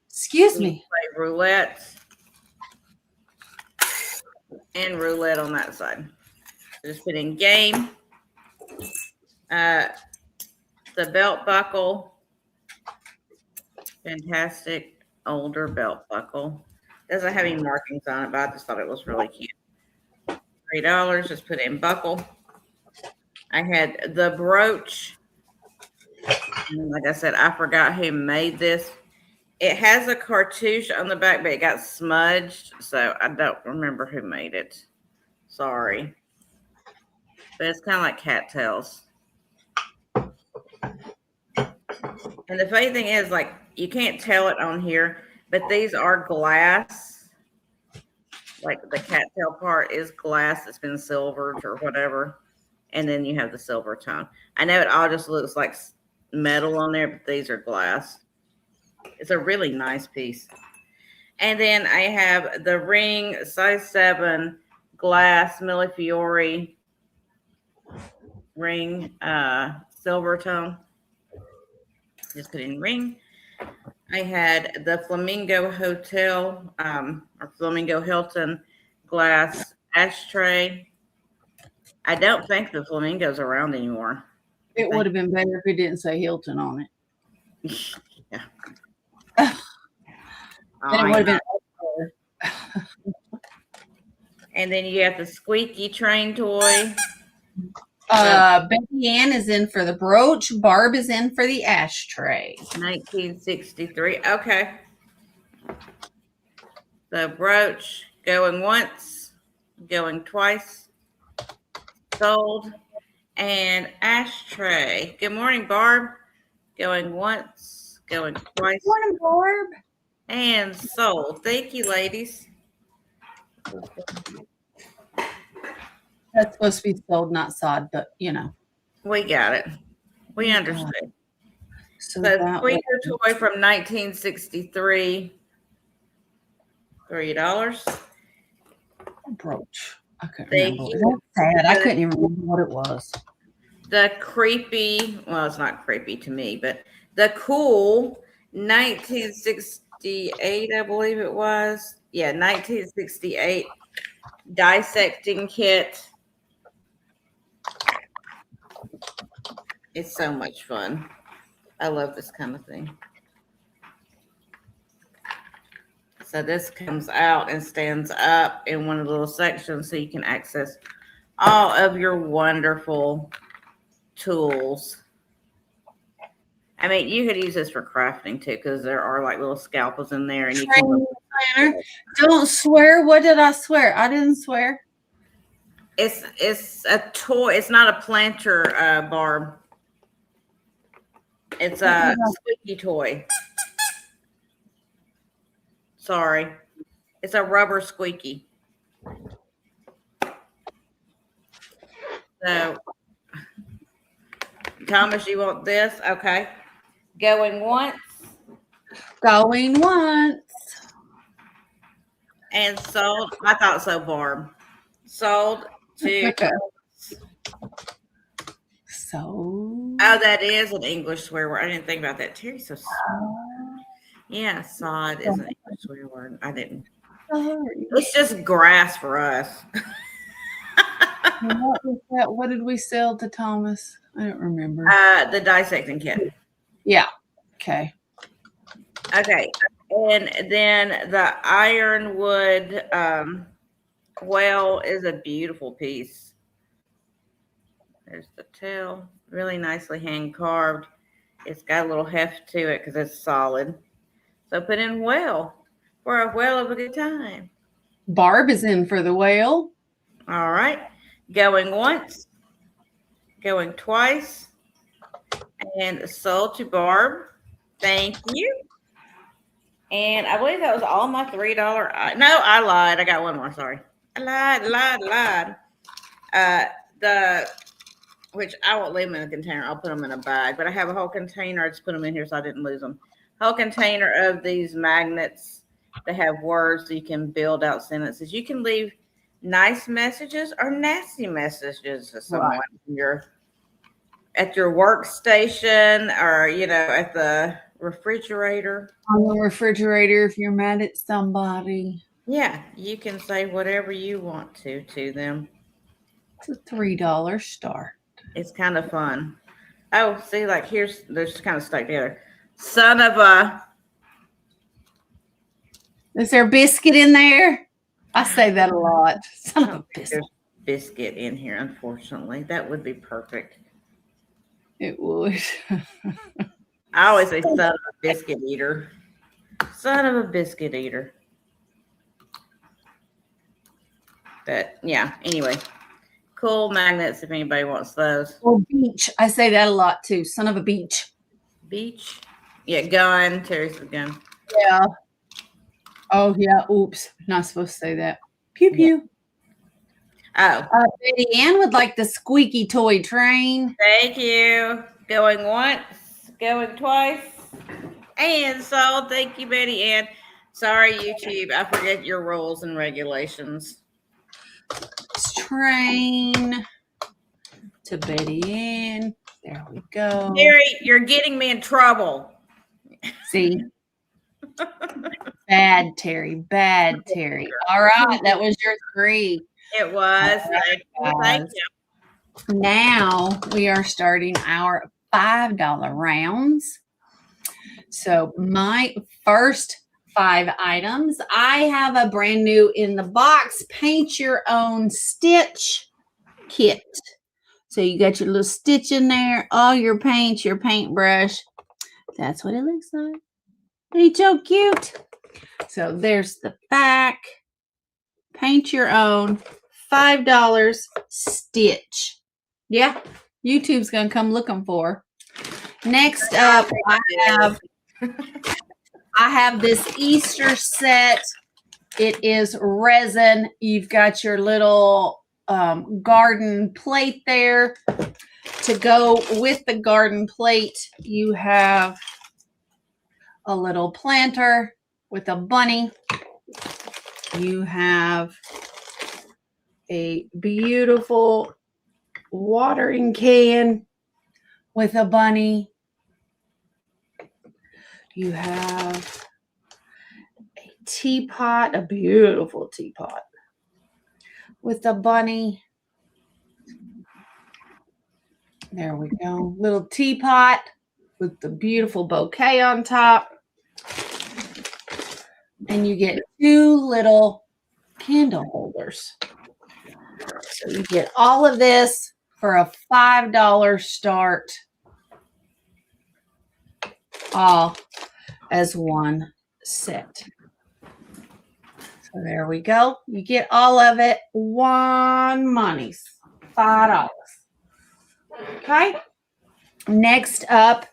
Excuse me. Play roulette and roulette on that side. Just put in game. The belt buckle. Fantastic older belt buckle. Doesn't have any markings on it, but I just thought it was really cute. $3. Just put in buckle. I had the brooch. And like I said, I forgot who made this. It has a cartouche on the back, but it got smudged, so I don't remember who made it. Sorry. But it's kind of like cattails. And the funny thing is, like, you can't tell it on here, but these are glass. Like the cattail part is glass that's been silvered or whatever. And then you have the silver tone. I know it all just looks like metal on there, but these are glass. It's a really nice piece. And then I have the ring, size 7, glass, Millefiori ring, silver tone. Just put in ring. I had the Flamingo Hotel or Flamingo Hilton glass ashtray. I don't think the Flamingo's around anymore. It would have been better if it didn't say Hilton on it. Yeah. Then it would have been. And then you have the squeaky train toy. Betty Ann is in for the brooch. Barb is in for the ashtray. 1963. Okay. The brooch going once, going twice, sold. And ashtray. Good morning, Barb. Going once, going twice, Good morning, Barb. and sold. Thank you, ladies. That's supposed to be sold, not sod, but you know. We got it. We understood. So So that squeaker toy from 1963. $3. brooch. I couldn't Thank remember. you. That's sad. I couldn't even remember what it was. The creepy, well, it's not creepy to me, but the cool 1968, I believe it was. Yeah, 1968 dissecting kit. It's so much fun. I love this kind of thing. So this comes out and stands up in one of the little sections so you can access all of your wonderful tools. I mean, you could use this for crafting too, because there are like little scalpels in there, and you can. Don't swear. What did I swear? I didn't swear. It's a toy. It's not a planter, Barb. It's a squeaky toy. Sorry, it's a rubber squeaky. So, Thomas, you want this? Okay. Going once. Going once. And sold. I thought so, Barb. Sold to. So. Oh, that is an English swear word. I didn't think about that. Terry's so smart. Yeah, sod is an English swear word. I didn't. It's just grass for us. What was that? What did we sell to Thomas? I don't remember. The dissecting kit. Yeah. Okay. Okay. And then the ironwood well is a beautiful piece. There's the tail. Really nicely hand carved. It's got a little heft to it because it's solid. So put in well for a whale of a good time. Barb is in for the whale. All right. Going once, going twice, and sold to Barb. Thank you. And I believe that was all my $3. No, I lied. I got one more. Sorry. I lied. Which I won't leave them in a container. I'll put them in a bag. But I have a whole container. I just put them in here so I didn't lose them. Whole container of these magnets that have words so you can build out sentences. You can leave nice messages or nasty messages to someone at your workstation or, at the refrigerator. On the refrigerator if you're mad at somebody. Yeah, you can say whatever you want to them. It's a $3 start. It's kind of fun. Oh, see, like they're just kind of stuck together. Son of a. Is there a biscuit in there? I say that a lot. Son of a biscuit. There's biscuit in here, unfortunately. That would be perfect. It would. I always say son of a biscuit eater. Son of a biscuit eater. But yeah, anyway. Cool magnets if anybody wants those. Or beach. I say that a lot too. Son of a beach. Beach? Yeah, gun. Terry's the gun. Yeah. Oh, yeah. Oops. Not supposed to say that. Pew, pew. Oh. Betty Ann would like the squeaky toy train. Thank you. Going once, going twice, and sold. Thank you, Betty Ann. Sorry, YouTube. I forget your rules and regulations. Train to Betty Ann. There we go. Terry, you're getting me in trouble. See? Bad Terry. Bad Terry. All right. That was your 3. It was. Thank you. Now we are starting our $5 rounds. So my first 5 items, I have a brand new in the box paint your own stitch kit. So you got your little stitch in there, all your paint, your paintbrush. That's what it looks like. Ain't so cute. So there's the back. Paint your own. $5 stitch. Yeah, YouTube's gonna come looking for. Next up, I have this Easter set. It is resin. You've got your little garden plate there. To go with the garden plate, you have a little planter with a bunny. You have a beautiful watering can with a bunny. You have a teapot, a beautiful teapot with a bunny. There we go. Little teapot with the beautiful bouquet on top. And you get 2 little candle holders. So you get all of this for a $5 start, all as one set. So there we go. You get all of it, one monies, $5. Okay. Next up,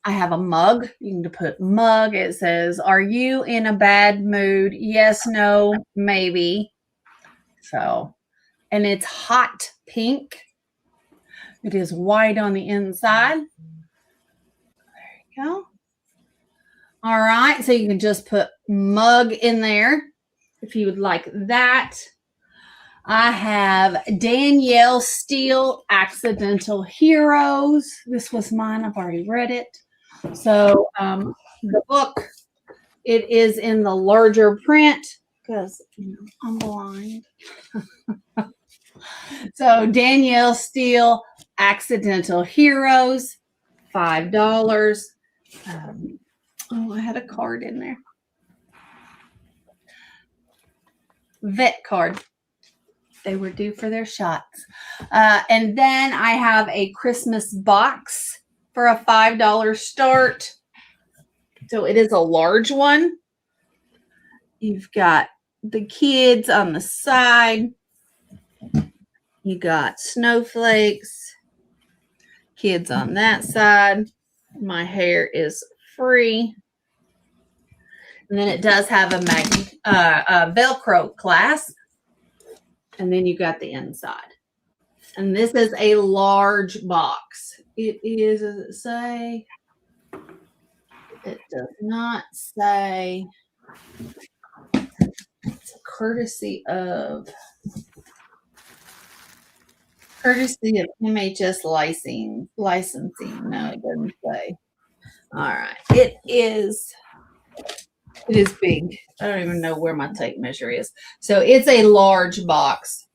I have a mug. You can put mug. It says, "Are you in a bad mood? Yes, no, maybe." So, and it's hot pink. It is white on the inside. There you go. All right. So you can just put mug in there if you would like that. I have Danielle Steele, Accidental Heroes. This was mine. I've already read it. So the book, it is in the larger print because I'm blind. So Danielle Steele, Accidental Heroes, $5. I had a card in there. Vet card. They were due for their shots. And then I have a Christmas box for a $5 start. So it is a large one. You've got the kids on the side. You got snowflakes. Kids on that side. My hair is free. And then it does have a Velcro clasp. And then you got the inside. And this is a large box. It is, does it say? It does not say. It's a courtesy of MHS licensing. No, it doesn't say. All right. It is big. I don't even know where my tape measure is. So it's a large box.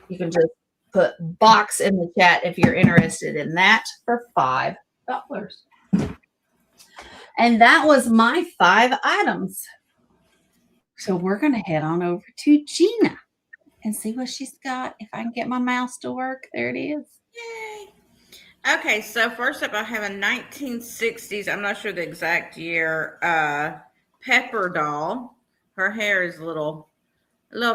You can just put box in the chat if you're interested in that for $5. And that was my 5 items. So we're going to head on over to Gina and see what she's got. If I can get my mouse to work. There it is. Yay. Okay, so first up, I have a 1960s, I'm not sure the exact year, Pepper doll. Her hair is a little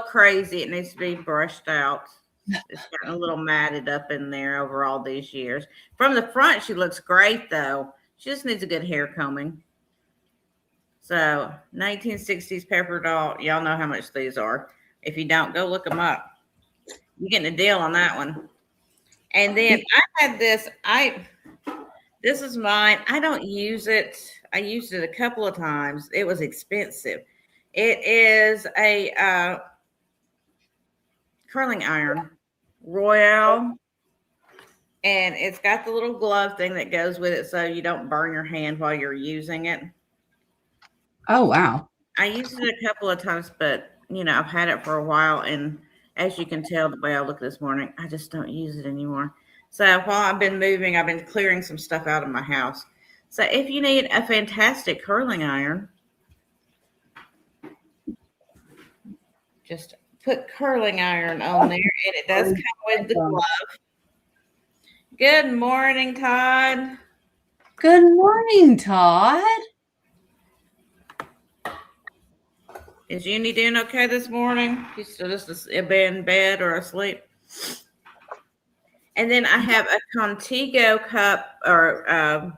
crazy. It needs to be brushed out. It's gotten a little matted up in there over all these years. From the front, she looks great, though. She just needs a good hair combing. So, 1960s Pepper doll. Y'all know how much these are. If you don't, go look them up. You're getting a deal on that one. And then I had this. This is mine. I don't use it. I used it a couple of times. It was expensive. It is a curling iron, Royale, and it's got the little glove thing that goes with it, so you don't burn your hand while you're using it. Oh wow! I used it a couple of times, but I've had it for a while, and as you can tell, the way I look this morning, I just don't use it anymore. So while I've been moving, I've been clearing some stuff out of my house. So if you need a fantastic curling iron, just put curling iron on there, and it does come with the glove. Good morning, Todd. Good morning, Todd. Is Uni doing okay this morning? She's still just in bed or asleep. And then I have a Contigo cup or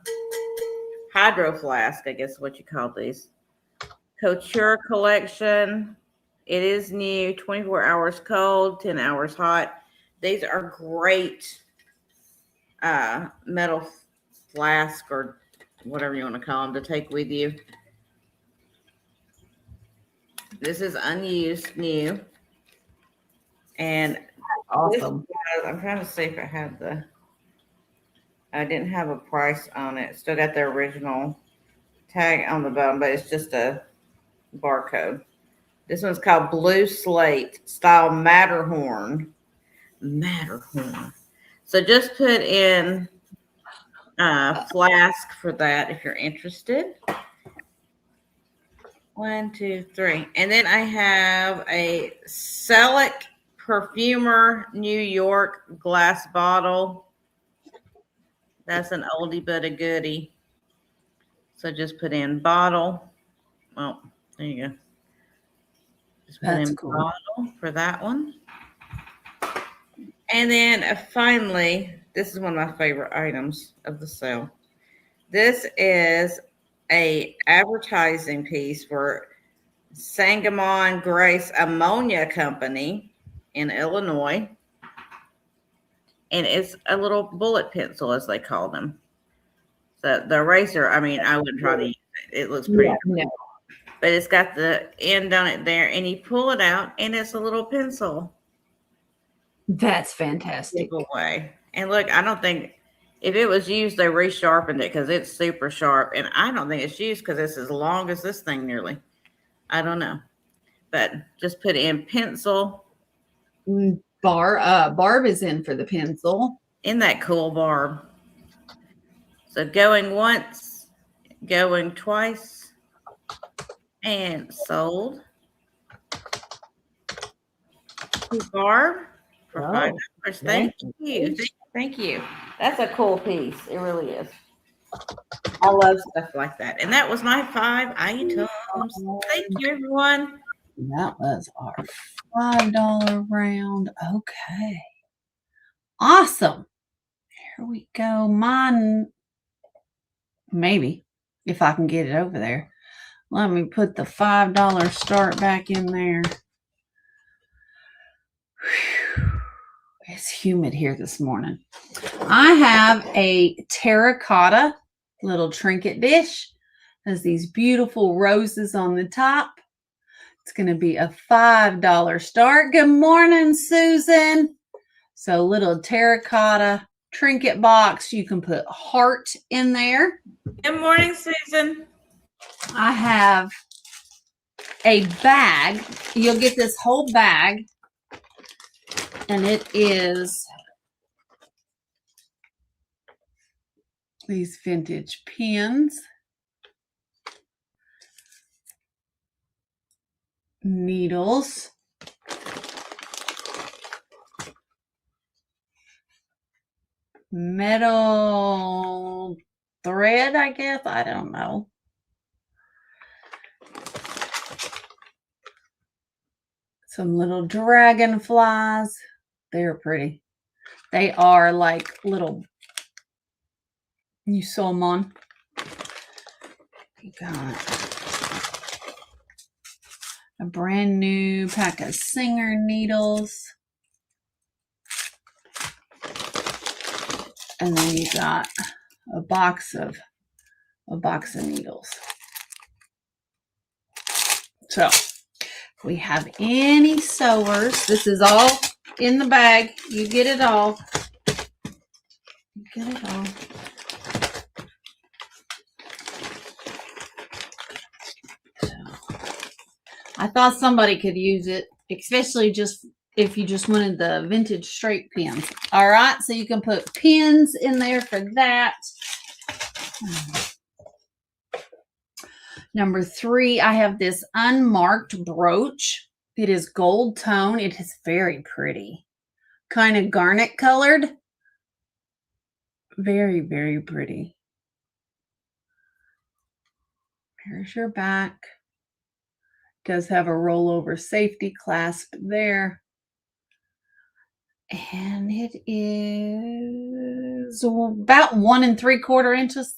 hydro flask, I guess what you call these. Couture collection. It is new, 24 hours cold, 10 hours hot. These are great metal flask or whatever you want to call them to take with you. This is unused, new. And Awesome. I'm trying to see if I didn't have a price on it. Still got the original tag on the bottom, but it's just a barcode. This one's called Blue Slate Style Matterhorn. So just put in a flask for that if you're interested. 1, 2, 3. And then I have a Selleck Perfumer New York glass bottle. That's an oldie but a goodie. So just put in bottle. Well, there you go. Just put That's in cool. bottle for that one. And then finally, this is one of my favorite items of the sale. This is a advertising piece for Sangamon Grace Ammonia Company in Illinois. And it's a little bullet pencil, as they call them. So the eraser, I mean, I wouldn't try to use it. It looks pretty. Yeah, no. But it's got the end on it there, and you pull it out, and it's a little pencil. That's fantastic. Giveaway. And look, I don't think if it was used, they resharpened it because it's super sharp. And I don't think it's used because it's as long as this thing nearly. I don't know. But just put in pencil. Barb is in for the pencil. Isn't that cool, Barb? So going once, going twice, and sold. Barb for $5. Thank you. Thank you. That's a cool piece. It really is. I love stuff like that. And that was my 5 items. Thank you, everyone. That was our $5 round. Okay. Awesome. Here we go. Mine, maybe, if I can get it over there. Let me put the $5 start back in there. Whew. It's humid here this morning. I have a terracotta little trinket dish. It has these beautiful roses on the top. It's going to be a $5 start. Good morning, Susan. So little terracotta trinket box. You can put heart in there. Good morning, Susan. I have a bag. You'll get this whole bag. And it is these vintage pins. Needles. Metal thread, I guess. I don't know. Some little dragonflies. They're pretty. They are like little, you sew them on. You got a brand new pack of Singer needles. And then you got a box of needles. So if we have any sewers, this is all in the bag. You get it all. You get it all. So, I thought somebody could use it, especially just if you just wanted the vintage straight pins. All right, so you can put pins in there for that. Number 3, I have this unmarked brooch. It is gold tone. It is very pretty. Kind of garnet colored. Very, very pretty. Here's your back. Does have a rollover safety clasp there. And it is about 1 3/4 inches.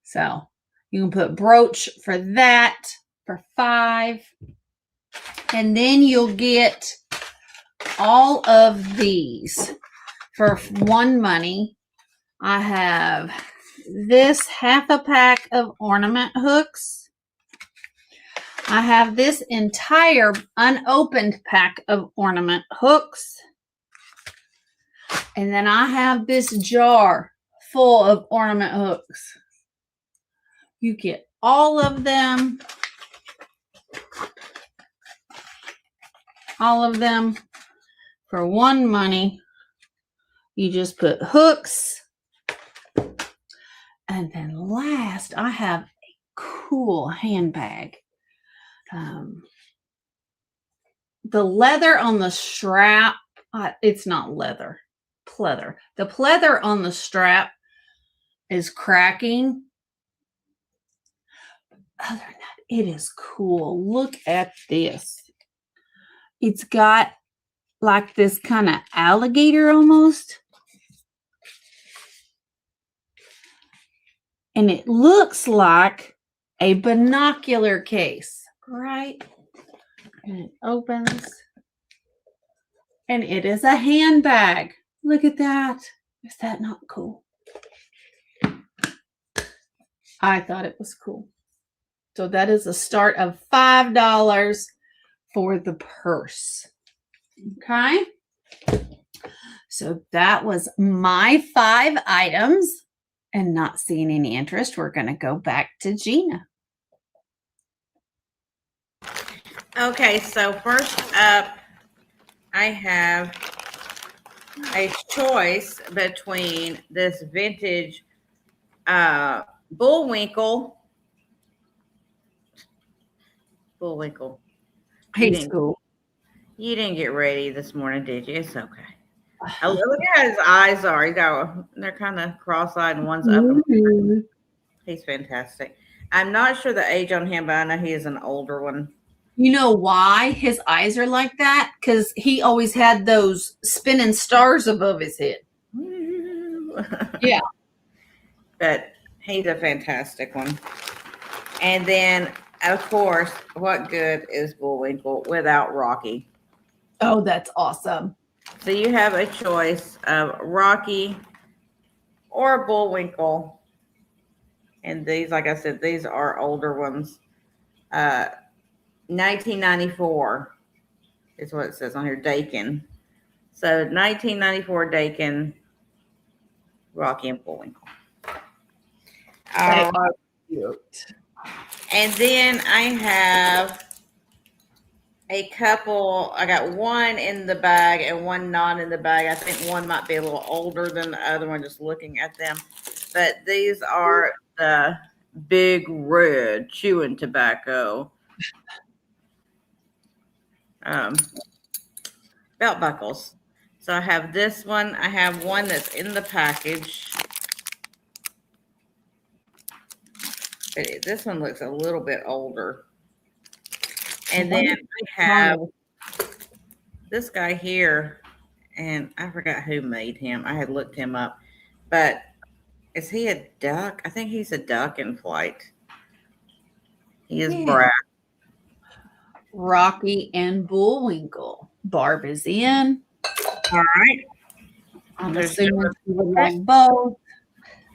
So you can put brooch for that for $5. And then you'll get all of these for one money. I have this half a pack of ornament hooks. I have this entire unopened pack of ornament hooks. And then I have this jar full of ornament hooks. You get all of them. All of them for one money. You just put hooks. And then last, I have a cool handbag. The leather on the strap, it's not leather, pleather. The pleather on the strap is cracking. Other than that, it is cool. Look at this. It's got like this kind of alligator almost. And it looks like a binocular case, right? And it opens. And it is a handbag. Look at that. Is that not cool? I thought it was cool. So that is a start of $5 for the purse. Okay. So that was my 5 items. And not seeing any interest, we're going to go back to Gina. Okay, so first up, I have a choice between this vintage Bullwinkle. He's cool. You didn't get ready this morning, did you? It's okay. Oh, look at how his eyes are. They're kind of cross-eyed and one's up. Mm-hmm. He's fantastic. I'm not sure the age on him, but I know he is an older one. You know why his eyes are like that? Because he always had those spinning stars above his head. Yeah. But he's a fantastic one. And then, of course, what good is Bullwinkle without Rocky? Oh, that's awesome. So you have a choice of Rocky or Bullwinkle. And these, like I said, these are older ones. 1994 is what it says on here, Dakin. So 1994 Dakin, Rocky and Bullwinkle. All right. Cute. And then I have a couple. I got one in the bag and one not in the bag. I think one might be a little older than the other one, just looking at them. But these are the Big Red chewing tobacco belt buckles. So I have this one. I have one that's in the package. But this one looks a little bit older. And then I have this guy here, and I forgot who made him. I had looked him up. But is he a duck? I think he's a duck in flight. He is black. Rocky and Bullwinkle. Barb is in. All right. I'm assuming she would like both.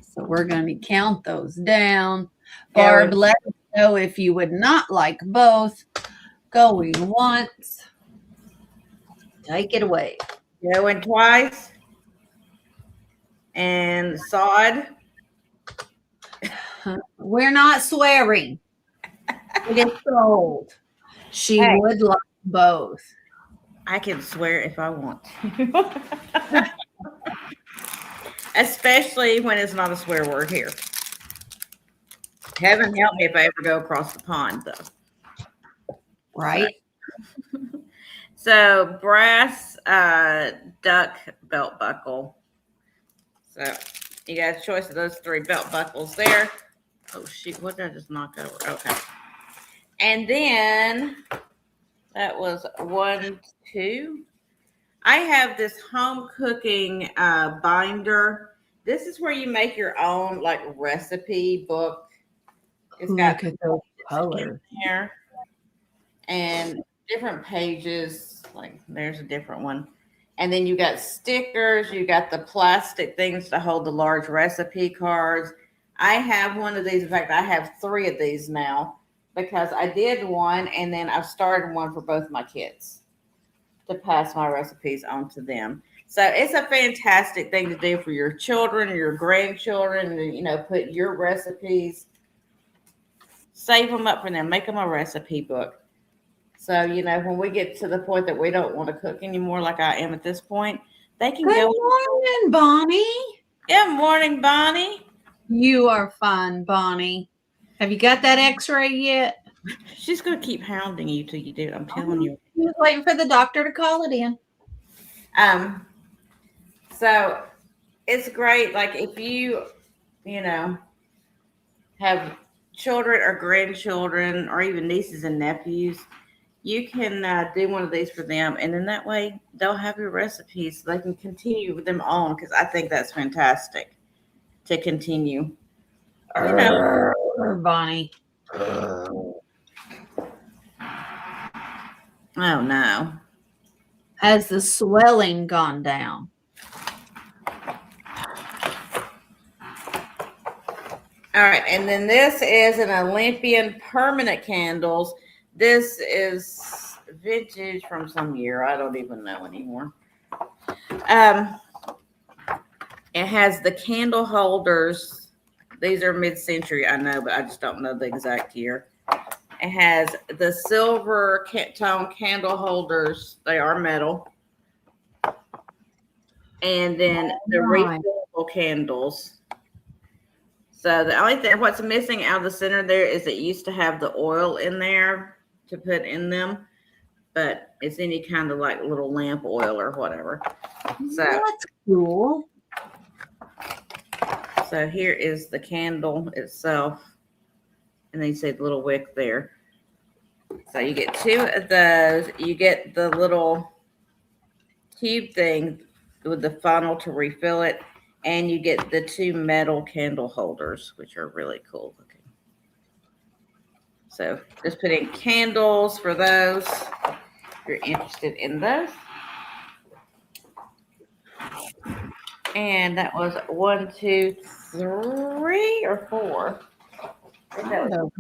So we're going to count those down. Barb, let us know if you would not like both. Going once. Take it away. Going twice. And Sod. We're not swearing. It is sold. She would like both. I can swear if I want to. Especially when it's not a swear word here. Heaven help me if I ever go across the pond, though. Right? So, brass duck belt buckle. So you got a choice of those 3 belt buckles there. Oh shoot, what did I just knock over? Okay. And then that was 1, 2. I have this home cooking binder. This is where you make your own like recipe book. It's got Look at those in colors. there and different pages. Like there's a different one. And then you got stickers. You got the plastic things to hold the large recipe cards. I have one of these. In fact, I have 3 of these now because I did one and then I've started one for both my kids to pass my recipes on to them. So it's a fantastic thing to do for your children or your grandchildren. Put your recipes, save them up for them, make them a recipe book. So, when we get to the point that we don't want to cook anymore, like I am at this point, they can Good go. morning, Bonnie. Good morning, Bonnie. You are fine, Bonnie. Have you got that x-ray yet? She's going to keep hounding you till you do it. I'm telling you. He was waiting for the doctor to call it in. So it's great. Like if you, have children or grandchildren or even nieces and nephews, you can do one of these for them. And then that way they'll have your recipes so they can continue with them on. Cause I think that's fantastic to continue. Bonnie. Oh no. Has the swelling gone down? All right, and then this is an Olympian permanent candles. This is vintage from some year. I don't even know anymore. It has the candle holders. These are mid-century, I know, but I just don't know the exact year. It has the silver tone candle holders. They are metal. And then the refillable candles. So the only thing, what's missing out of the center there is it used to have the oil in there to put in them, but it's any kind of like little lamp oil or whatever. So that's cool. So here is the candle itself, and then you see the little wick there. So you get 2 of those. You get the little tube thing with the funnel to refill it. And you get the 2 metal candle holders, which are really cool looking. So just put in candles for those if you're interested in those. And that was 1, 2, 3, or 4. I think that was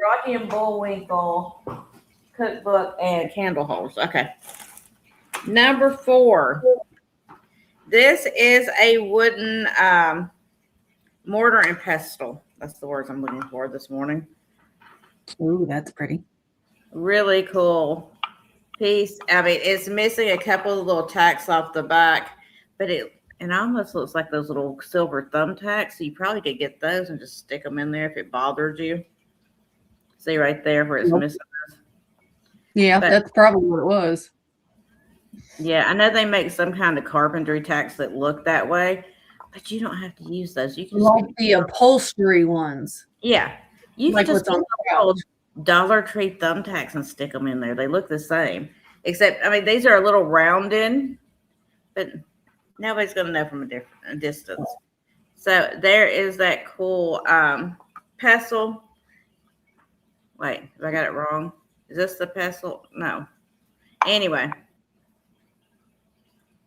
Rocky and Bullwinkle cookbook and candle holders. Okay. Number 4. This is a wooden mortar and pestle. That's the words I'm looking for this morning. Ooh, that's pretty. Really cool piece. I mean, it's missing a couple of little tacks off the back, but it almost looks like those little silver thumbtacks. So you probably could get those and just stick them in there if it bothered you. See right there where it's missing those? Yeah, that's probably what it was. Yeah, I know they make some kind of carpentry tacks that look that way, but you don't have to use those. You can like the upholstery ones. Yeah, you like can just what's on the couch. Dollar Tree thumbtacks and stick them in there. They look the same, except I mean these are a little rounded, but nobody's gonna know from a distance. So there is that cool pestle. Wait, have I got it wrong? Is this the pestle? No. Anyway.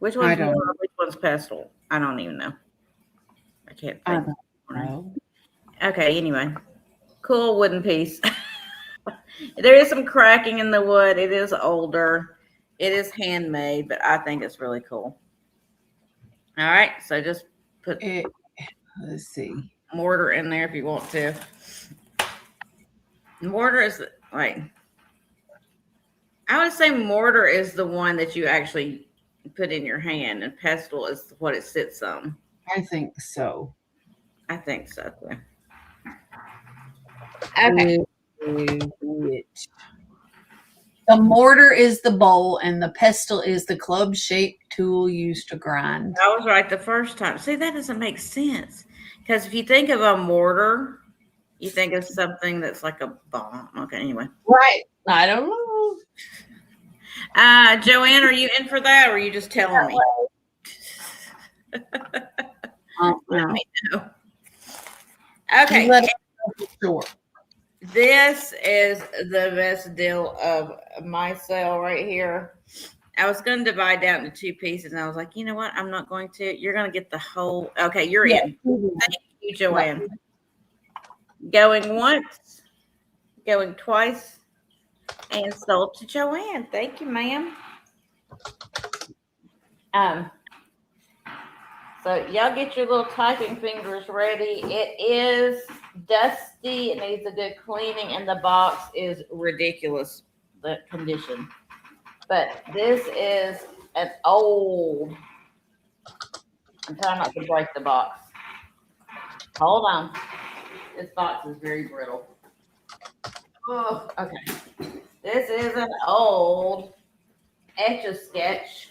Which one's more, which one's pestle? I don't even know. I can't think. Okay, anyway. Cool wooden piece. There is some cracking in the wood. It is older. It is handmade, but I think it's really cool. All right, so just put let's see. Mortar in there if you want to. Mortar is like I would say mortar is the one that you actually put in your hand, and pestle is what it sits on. I think so. I think so. Okay. The mortar is the bowl, and the pestle is the club-shaped tool used to grind. I was right the first time. See, that doesn't make sense. Because if you think of a mortar, you think of something that's like a bomb. Okay, anyway. Right. I don't know. Joanne, are you in for that, or are you just telling me? Let me know. Okay. This is the best deal of my sale right here. I was going to divide down into two pieces, and I was like, you know what? I'm not going to. You're going to get the whole. Okay, you're in. Thank you, Joanne. Going once, going twice, and sold to Joanne. Thank you, ma'am. So y'all get your little typing fingers ready. It is dusty. It needs a good cleaning, and the box is ridiculous, the condition. But this is an old. I'm trying not to break the box. Hold on. This box is very brittle. Oh, okay. This is an old Etch-a-Sketch.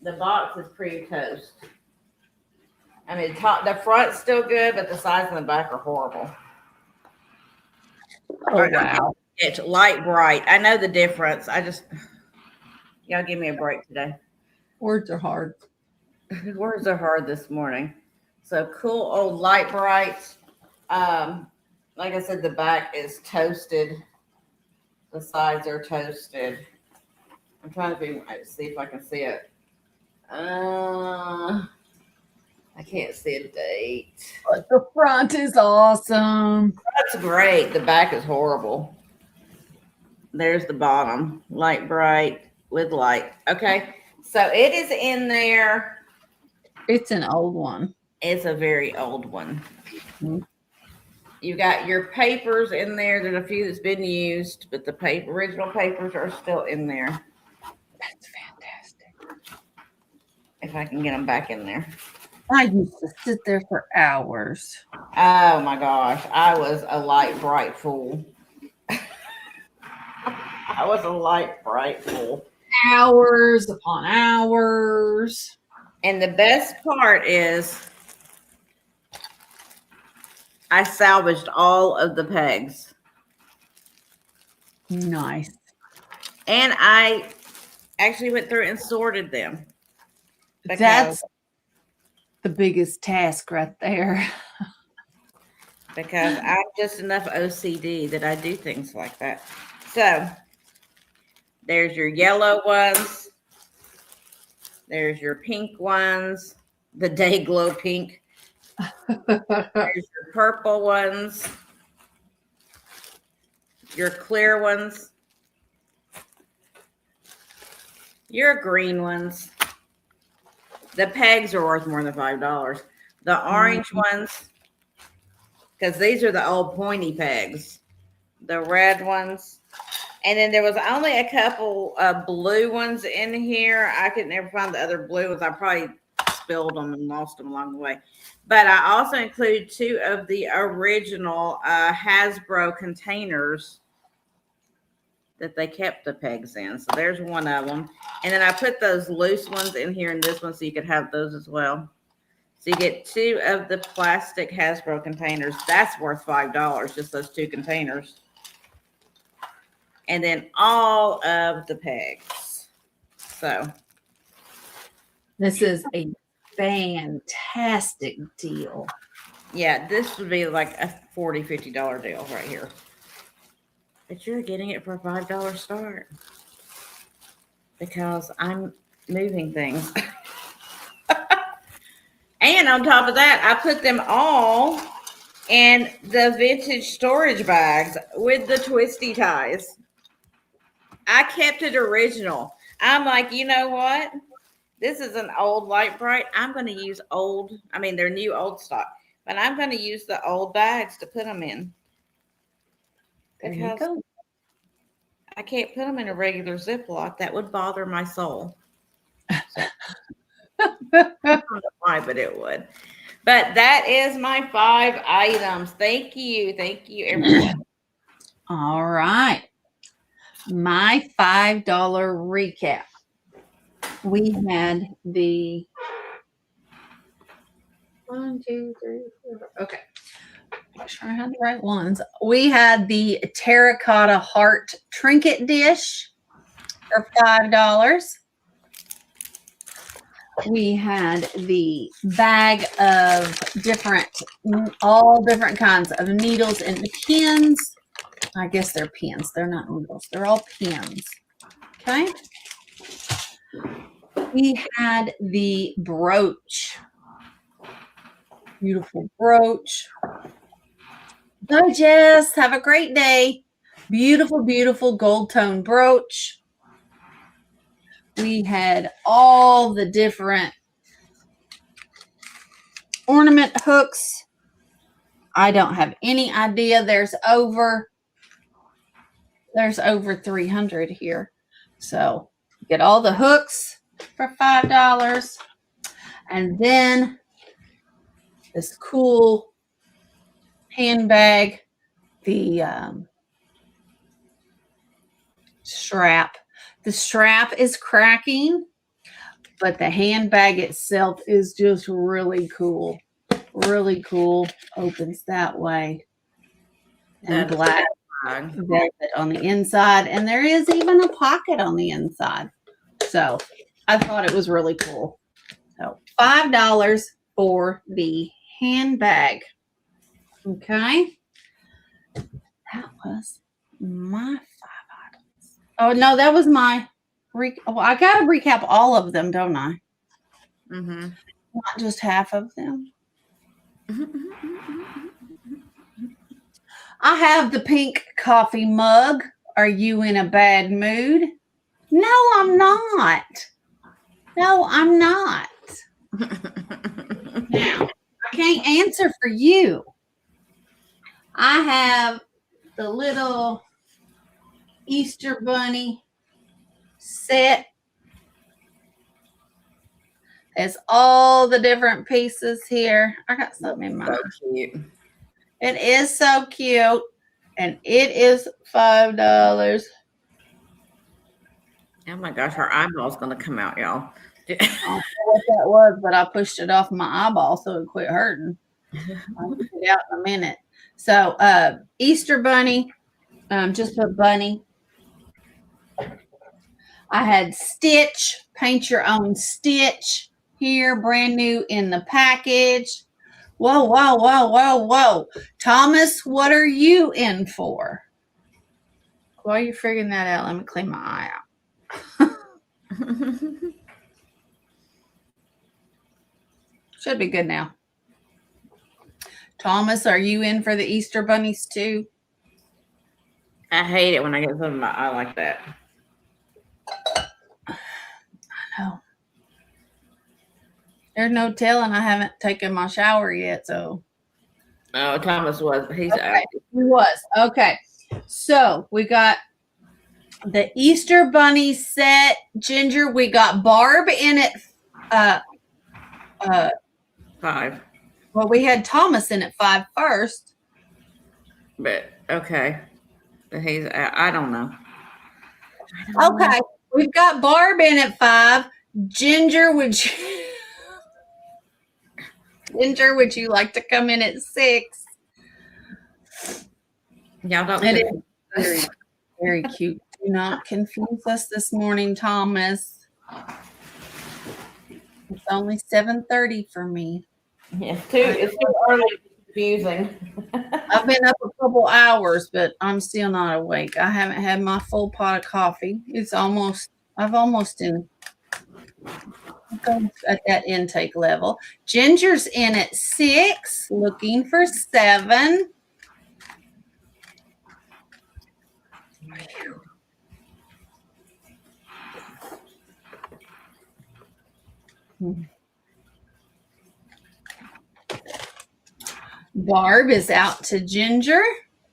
The box is pretty toast. I mean, the front's still good, but the sides and the back are horrible. Oh, wow. It's light bright. I know the difference. Y'all give me a break today. Words are hard. Words are hard this morning. So cool old light bright. Like I said, the back is toasted. The sides are toasted. I'm trying to see if I can see it. I can't see a date. But the front is awesome. That's great. The back is horrible. There's the bottom. Light bright with light. Okay. So it is in there. It's an old one. It's a very old one. Mm-hmm. You got your papers in there. There's a few that's been used, but the original papers are still in there. That's fantastic. If I can get them back in there. I used to sit there for hours. Oh my gosh. I was a light bright fool. I was a light bright fool. Hours upon hours. And the best part is I salvaged all of the pegs. Nice. And I actually went through and sorted them. That's the biggest task right there. Because I'm just enough OCD that I do things like that. So there's your yellow ones. There's your pink ones. The day glow pink. There's your purple ones. Your clear ones. Your green ones. The pegs are worth more than $5. The orange ones, because these are the old pointy pegs. The red ones. And then there was only a couple of blue ones in here. I could never find the other blue ones. I probably spilled them and lost them along the way. But I also included 2 of the original Hasbro containers that they kept the pegs in. So there's one of them. And then I put those loose ones in here in this one so you could have those as well. So you get 2 of the plastic Hasbro containers. That's worth $5, just those 2 containers. And then all of the pegs. So this is a fantastic deal. Yeah, this would be like a $40, $50 deal right here. But you're getting it for a $5 start. Because I'm moving things. And on top of that, I put them all in the vintage storage bags with the twisty ties. I kept it original. I'm like, you know what? This is an old light bright. I'm going to use they're new old stock. But I'm going to use the old bags to put them in. Because I can't put them in a regular Ziploc. That would bother my soul. So, I don't know why, but it would. But that is my 5 items. Thank you. Thank you, everyone. All right. my $5 recap. We had the 1, 2, 3, 4. Okay. Make sure I had the right ones. We had the terracotta heart trinket dish for $5. We had the bag of all different kinds of needles and pins. I guess they're pins. They're not needles. They're all pins. Okay. We had the brooch. Beautiful brooch. Bye, Jess. Have a great day. Beautiful, beautiful gold tone brooch. We had all the different ornament hooks. I don't have any idea. There's over 300 here. So get all the hooks for $5. And then this cool handbag, the strap. The strap is cracking, but the handbag itself is just really cool. Really cool. Opens that way. And black velvet on the inside. And there is even a pocket on the inside. So I thought it was really cool. So $5 for the handbag. Okay. That was my 5 items. Oh, no, that was my I got to recap all of them, don't I? Mm-hmm. Not just half of them. I have the pink coffee mug. Are you in a bad mood? No, I'm not. No, I'm not. Now, I can't answer for you. I have the little Easter bunny set. There's all the different pieces here. I got something in mind. So cute. It is so cute. And it is $5. Oh my gosh, her eyeball's gonna come out, y'all. I don't know what that was, but I pushed it off my eyeball so it quit hurting. I'll get it out in a minute. So Easter bunny, just put bunny. I had Stitch, paint your own Stitch here, brand new in the package. Whoa, whoa, whoa, whoa, whoa. Thomas, what are you in for? While you're figuring that out, let me clean my eye out. Should be good now. Thomas, are you in for the Easter bunnies too? I hate it when I get something in my eye like that. I know. There's no telling. I haven't taken my shower yet, so. Oh, Thomas was. He's okay. He was. Okay. So we got the Easter bunny set. Ginger, we got Barb in it. 5. Well, we had Thomas in at 5 first. But okay. But he's I don't know. Okay. We've got Barb in at 5. Ginger, would you like to come in at 6? Y'all don't. It is very, very cute. Do not confuse us this morning, Thomas. It's only 7:30 for me. Yeah, it's too early. Confusing. I've been up a couple hours, but I'm still not awake. I haven't had my full pot of coffee. I've almost at that intake level. Ginger's in at 6, looking for 7. Barb is out to Ginger.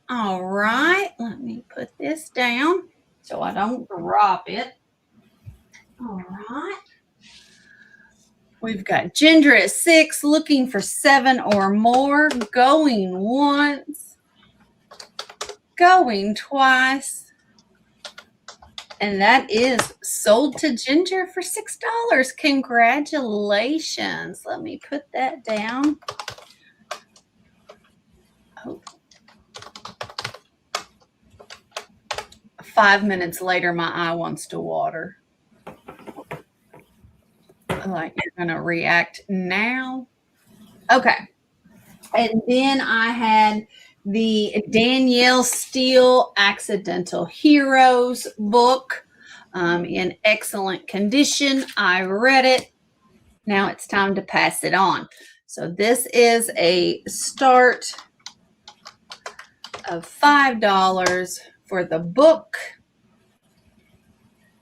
All right, let me put this down so I don't drop it. All right. We've got Ginger at 6, looking for 7 or more, going once, going twice. And that is Sold to Ginger for $6. Congratulations. Let me put that down. Oh. 5 minutes later, my eye wants to water. Like you're going to react now. Okay. And then I had the Danielle Steele Accidental Heroes book in excellent condition. I read it. Now it's time to pass it on. So this is a start of $5 for the book.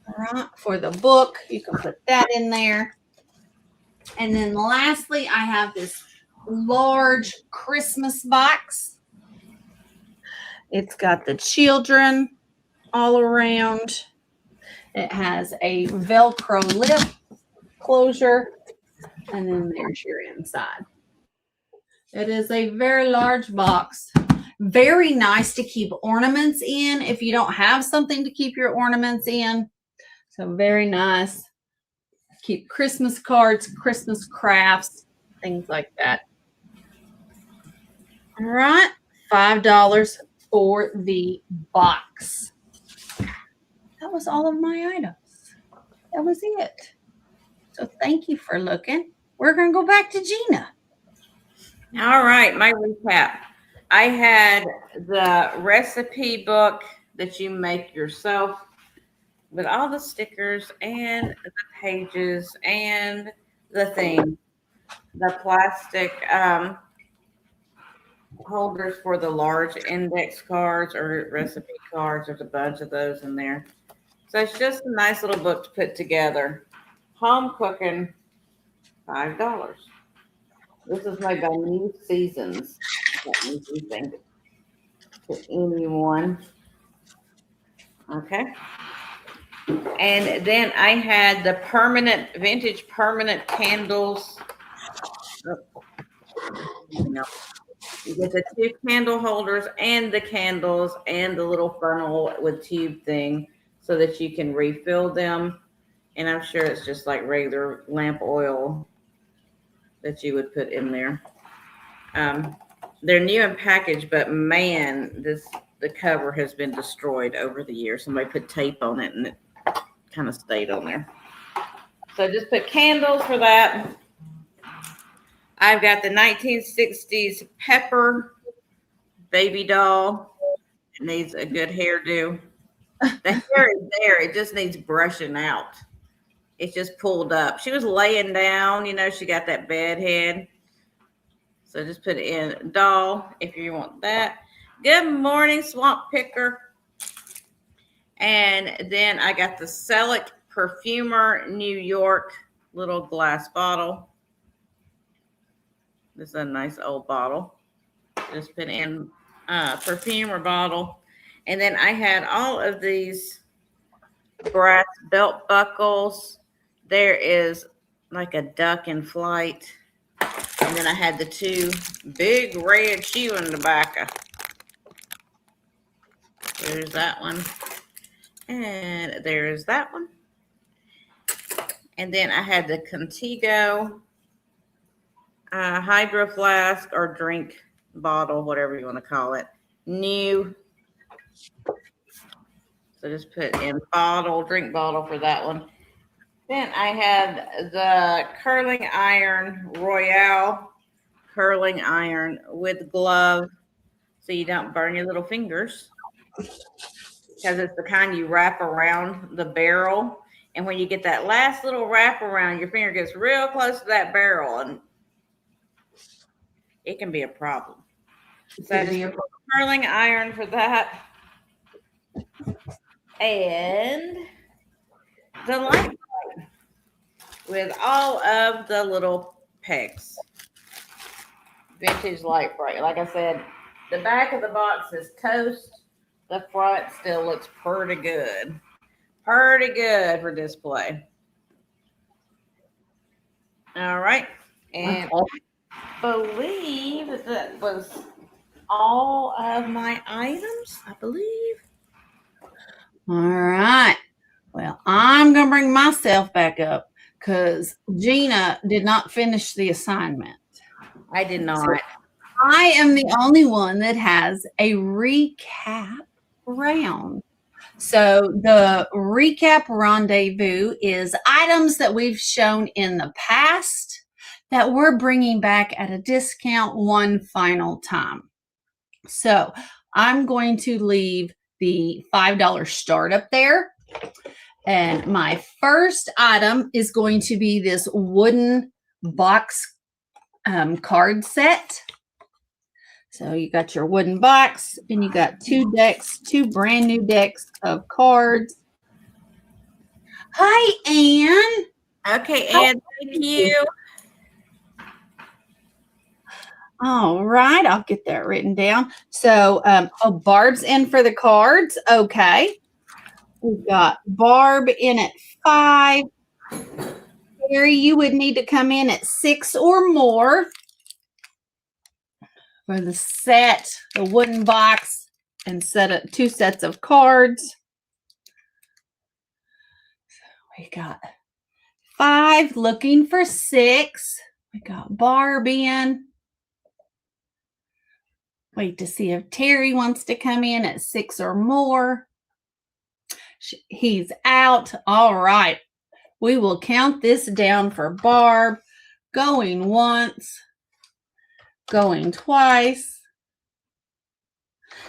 All right, for the book, you can put that in there. And then lastly, I have this large Christmas box. It's got the children all around. It has a Velcro lip closure, and then there's your inside. It is a very large box. Very nice to keep ornaments in if you don't have something to keep your ornaments in. So very nice. Keep Christmas cards, Christmas crafts, things like that. All right, $5 for the box. That was all of my items. That was it. So thank you for looking. We're going to go back to Gina. All right, my recap. I had the recipe book that you make yourself with all the stickers and the pages and the thing, the plastic holders for the large index cards or recipe cards. There's a bunch of those in there. So it's just a nice little book to put together. Home cooking, $5. This is made by New Seasons. That means anything to anyone. Okay. And then I had the vintage permanent candles. No. You get the 2 candle holders and the candles and the little funnel with tube thing so that you can refill them. And I'm sure it's just like regular lamp oil that you would put in there. They're new in package, but man, the cover has been destroyed over the years. Somebody put tape on it and it kind of stayed on there. So just put candles for that. I've got the 1960s Pepper baby doll. It needs a good hairdo. The hair is there. It just needs brushing out. It's just pulled up. She was laying down. You know, she got that bed head. So just put it in doll if you want that. Good morning, Swamp Picker. And then I got the Selleck Perfumer New York little glass bottle. This is a nice old bottle. Just put in perfume or bottle. And then I had all of these brass belt buckles. There is like a duck in flight. And then I had the 2 big red chewing tobacco. There's that one. And there's that one. And then I had the Contigo hydro flask or drink bottle, whatever you want to call it. New. So just put in drink bottle for that one. Then I had the curling iron Royale curling iron with glove so you don't burn your little fingers. Because it's the kind you wrap around the barrel. And when you get that last little wrap around, your finger gets real close to that barrel and it can be a problem. So just curling iron for that. And the light with all of the little pegs. Vintage light bright. Like I said, the back of the box is toast. The front still looks pretty good. Pretty good for display. All right. And I believe that was all of my items, I believe. All right. Well, I'm going to bring myself back up because Gina did not finish the assignment. I did not. So I am the only one that has a recap round. So the recap rendezvous is items that we've shown in the past that we're bringing back at a discount one final time. So I'm going to leave the $5 start up there. And my first item is going to be this wooden box card set. So you got your wooden box and you got two brand new decks of cards. Hi, Anne. Okay, Anne, thank you. All right, I'll get that written down. So, Barb's in for the cards. Okay. We've got Barb in at 5. Terry, you would need to come in at 6 or more for the set, the wooden box, and set up 2 sets of cards. So we got 5 looking for 6. We got Barb in. Wait to see if Terry wants to come in at 6 or more. He's out. All right. We will count this down for Barb. Going once, going twice.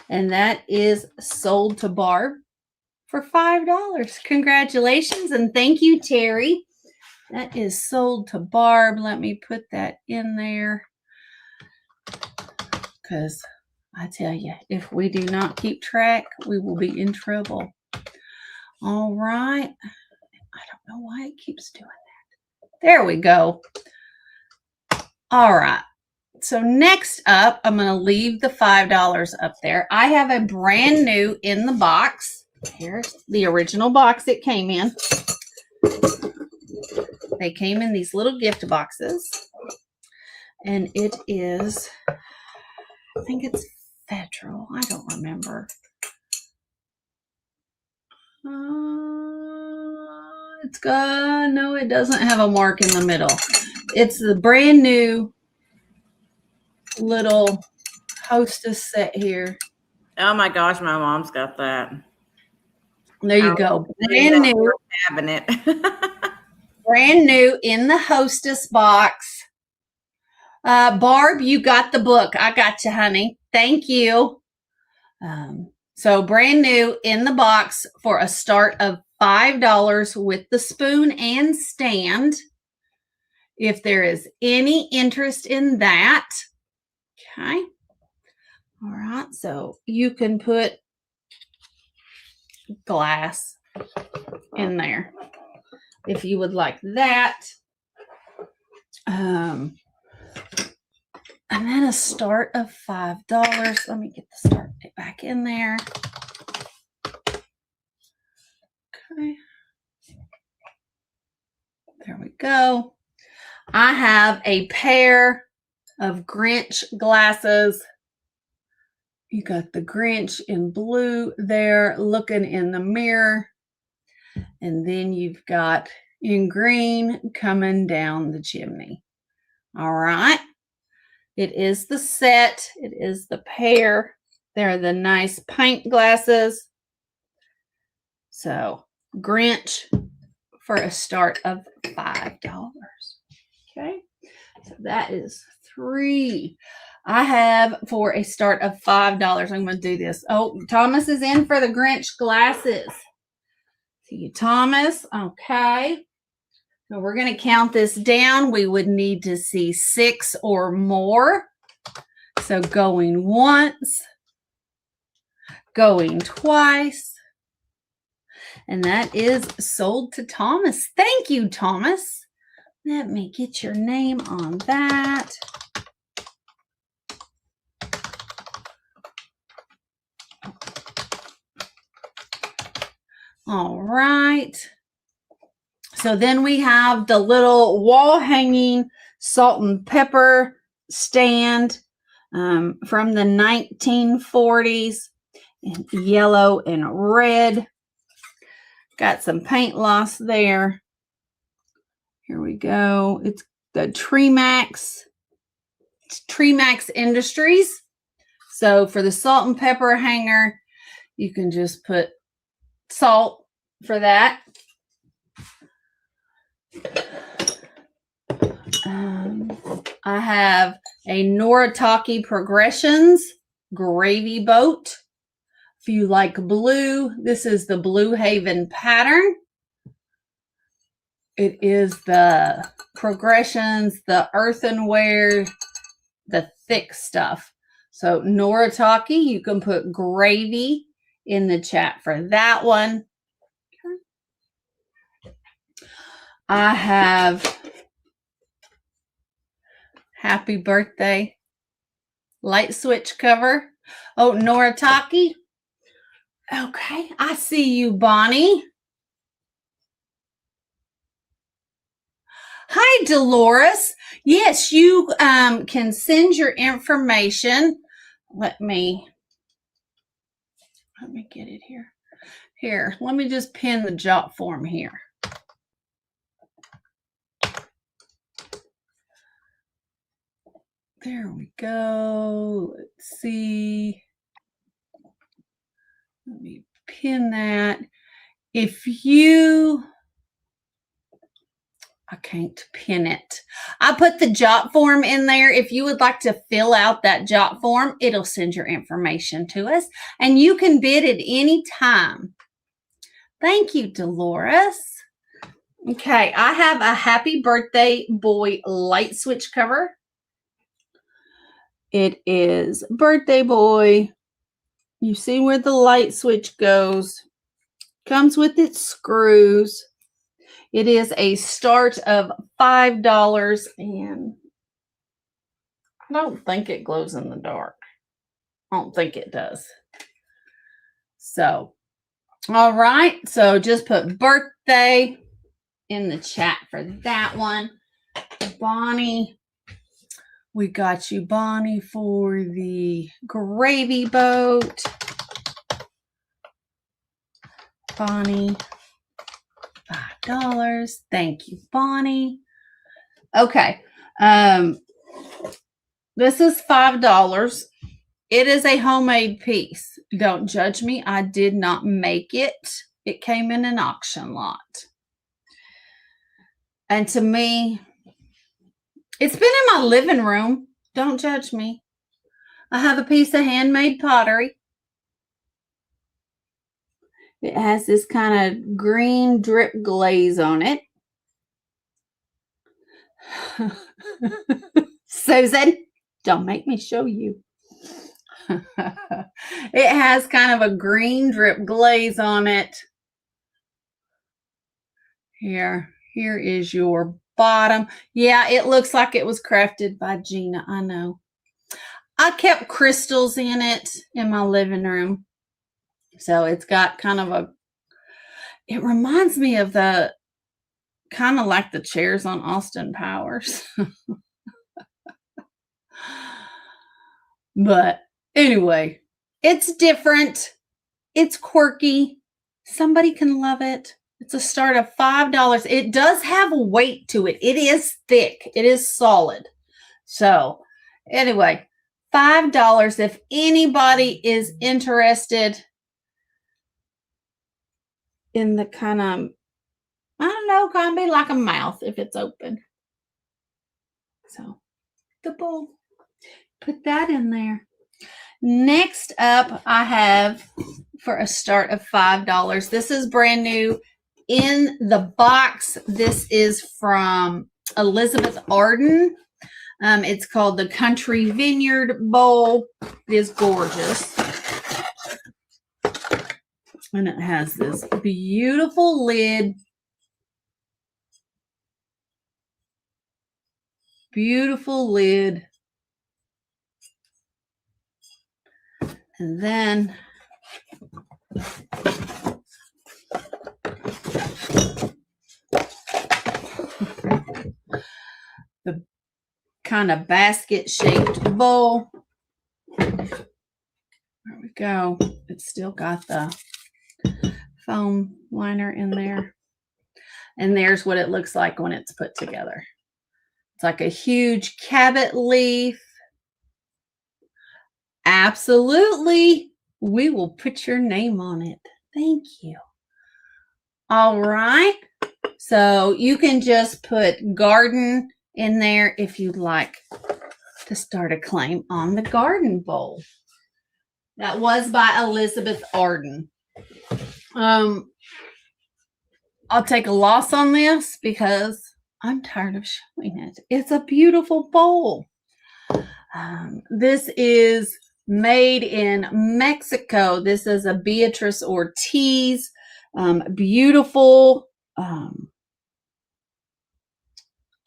And that is sold to Barb for $5. Congratulations and thank you, Terry. That is sold to Barb. Let me put that in there. Because I tell you, if we do not keep track, we will be in trouble. All right. I don't know why it keeps doing that. There we go. All right. So next up, I'm going to leave the $5 up there. I have a brand new in the box. Here's the original box it came in. They came in these little gift boxes. And it is, I think it's Federal. I don't remember. It's got, no, it doesn't have a mark in the middle. It's the brand new little Hostess set here. Oh my gosh, my mom's got that. There you go. Brand new cabinet. Brand new in the Hostess box. Barb, you got the book. I got you, honey. Thank you. So brand new in the box for a start of $5 with the spoon and stand. If there is any interest in that. Okay. All right. So you can put glass in there if you would like that. And then a start of $5. Let me get the start back in there. Okay. There we go. I have a pair of Grinch glasses. You got the Grinch in blue there looking in the mirror. And then you've got in green coming down the chimney. All right. It is the set. It is the pair. They're the nice pint glasses. So Grinch for a start of $5. Okay. So that is 3. I have for a start of $5. I'm going to do this. Oh, Thomas is in for the Grinch glasses. See you, Thomas. Okay. So we're going to count this down. We would need to see 6 or more. So going once, going twice, and that is sold to Thomas. Thank you, Thomas. Let me get your name on that. All right. So then we have the little wall hanging salt and pepper stand from the 1940s in yellow and red. Got some paint loss there. Here we go. It's the Tremax Industries. So for the salt and pepper hanger, you can just put salt for that. I have a Noritake Progressions gravy boat. If you like blue, this is the Blue Haven pattern. It is the Progressions, the earthenware, the thick stuff. So Noritake, you can put gravy in the chat for that one. I have Happy Birthday light switch cover. Oh, Noritake. Okay, I see you, Bonnie. Hi, Dolores. Yes, you can send your information. Let me get it here. Here, let me just pin the jot form here. There we go. Let's see. Let me pin that. I can't pin it. I put the jot form in there. If you would like to fill out that jot form, it'll send your information to us, and you can bid at any time. Thank you, Dolores. Okay, I have a Happy Birthday Boy light switch cover. It is Birthday Boy. You see where the light switch goes. Comes with its screws. It is a start of $5, and I don't think it glows in the dark. I don't think it does. So, all right. So just put birthday in the chat for that one. Bonnie, we got you, Bonnie, for the gravy boat. Bonnie, $5. Thank you, Bonnie. Okay. This is $5. It is a homemade piece. Don't judge me. I did not make it. It came in an auction lot. And to me, it's been in my living room. Don't judge me. I have a piece of handmade pottery. It has this kind of green drip glaze on it. Susan, don't make me show you. It has kind of a green drip glaze on it. Here is your bottom. Yeah, it looks like it was crafted by Gina. I know. I kept crystals in it in my living room. So it's got kind of it reminds me of the kind of like the chairs on Austin Powers. But anyway, it's different. It's quirky. Somebody can love it. It's a start of $5. It does have weight to it. It is thick. It is solid. So anyway, $5. If anybody is interested in the kind of, I don't know, kind of be like a mouth if it's open. So the bowl, put that in there. Next up, I have for a start of $5. This is brand new in the box. This is from Elizabeth Arden. It's called the Country Vineyard Bowl. It is gorgeous. And it has this beautiful lid. Beautiful lid. And then the kind of basket shaped bowl. There we go. It's still got the foam liner in there. And there's what it looks like when it's put together. It's like a huge Cabot leaf. Absolutely. We will put your name on it. Thank you. All right. So you can just put garden in there if you'd like to start a claim on the garden bowl. That was by Elizabeth Arden. I'll take a loss on this because I'm tired of showing it. It's a beautiful bowl. This is made in Mexico. This is a Beatrice Ortiz. Beautiful.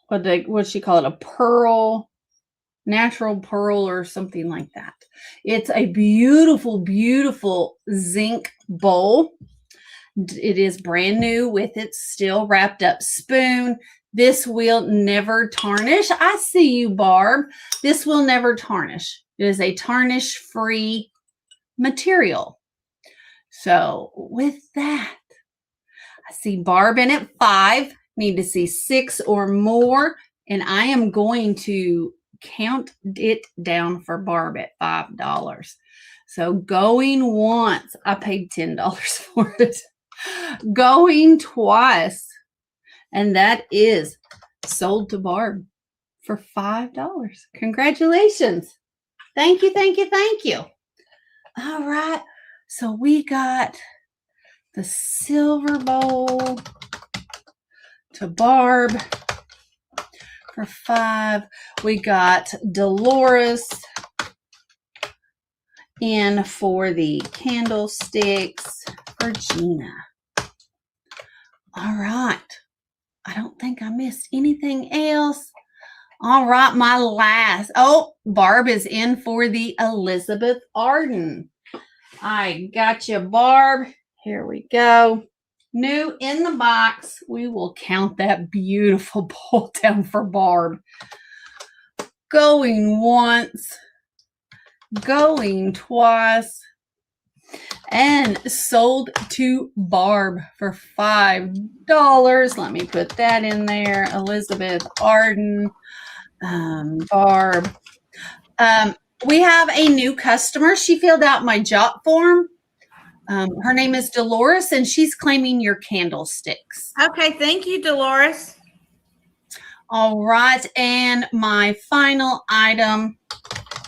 What she call it? A pearl, natural pearl or something like that. It's a beautiful, beautiful zinc bowl. It is brand new with its still wrapped up spoon. This will never tarnish. I see you, Barb. This will never tarnish. It is a tarnish-free material. So with that, I see Barb in at 5. Need to see 6 or more. And I am going to count it down for Barb at $5. So going once, I paid $10 for it. Going twice, and that is sold to Barb for $5. Congratulations. Thank you, thank you, thank you. All right. So we got the silver bowl to Barb for $5. We got Dolores in for the candlesticks for Gina. All right. I don't think I missed anything else. All right, my last. Oh, Barb is in for the Elizabeth Arden. I got you, Barb. Here we go. New in the box. We will count that beautiful bowl down for Barb. Going once. Going twice. And sold to Barb for $5. Let me put that in there. Elizabeth Arden, Barb. We have a new customer. She filled out my Jot form. Her name is Dolores, and she's claiming your candlesticks. Okay, thank you, Dolores. All right, and my final item.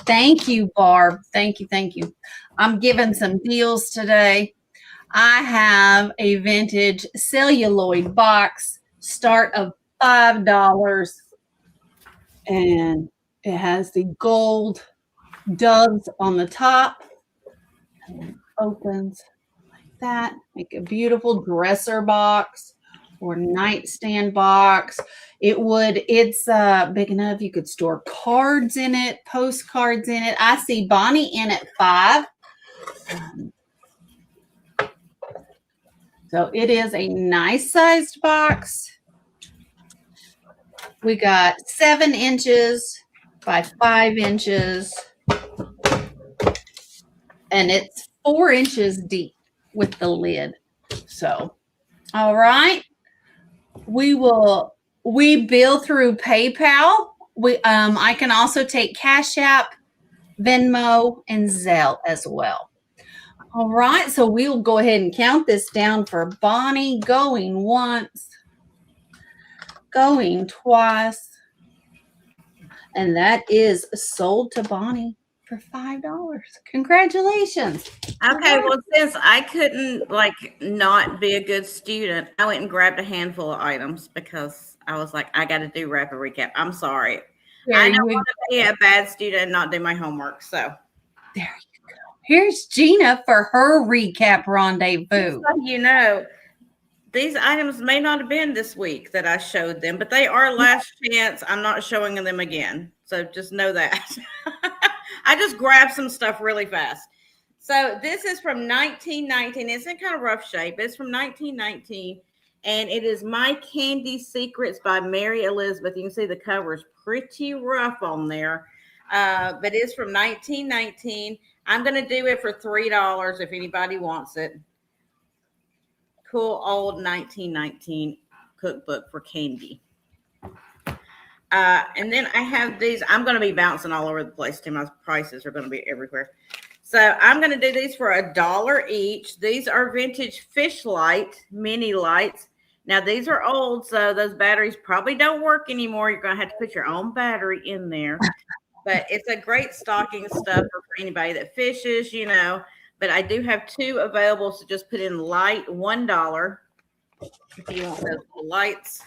Thank you, Barb. Thank you, thank you. I'm giving some deals today. I have a vintage celluloid box, start of $5, and it has the gold doves on the top, and then it opens like that. Make a beautiful dresser box or nightstand box. It's big enough you could store cards in it, postcards in it. I see Bonnie in at 5. So it is a nice sized box. We got 7 inches by 5 inches, and it's 4 inches deep with the lid. So, all right, we bill through PayPal. I can also take Cash App, Venmo, and Zelle as well. All right, so we'll go ahead and count this down for Bonnie. Going once, going twice, and that is sold to Bonnie for $5. Congratulations. Okay, well, since I couldn't not be a good student, I went and grabbed a handful of items because I was like, I got to do rapid recap. I'm sorry. I don't want to be a bad student and not do my homework. So there you go. Here's Gina for her recap rendezvous. So you know, these items may not have been this week that I showed them, but they are last chance. I'm not showing them again. So just know that. I just grabbed some stuff really fast. So this is from 1919. It's in kind of rough shape. It's from 1919. And it is My Candy Secrets by Mary Elizabeth. You can see the cover is pretty rough on there. But it's from 1919. I'm going to do it for $3 if anybody wants it. cool old 1919 cookbook for candy. And then I have these. I'm going to be bouncing all over the place too. My prices are going to be everywhere. So I'm going to do these for $1 each. These are vintage Fish Light mini lights. Now these are old, so those batteries probably don't work anymore. You're going to have to put your own battery in there. But it's a great stocking stuffer for anybody that fishes, you know. But I do have 2 available, so just put in light $1 if you want those little lights.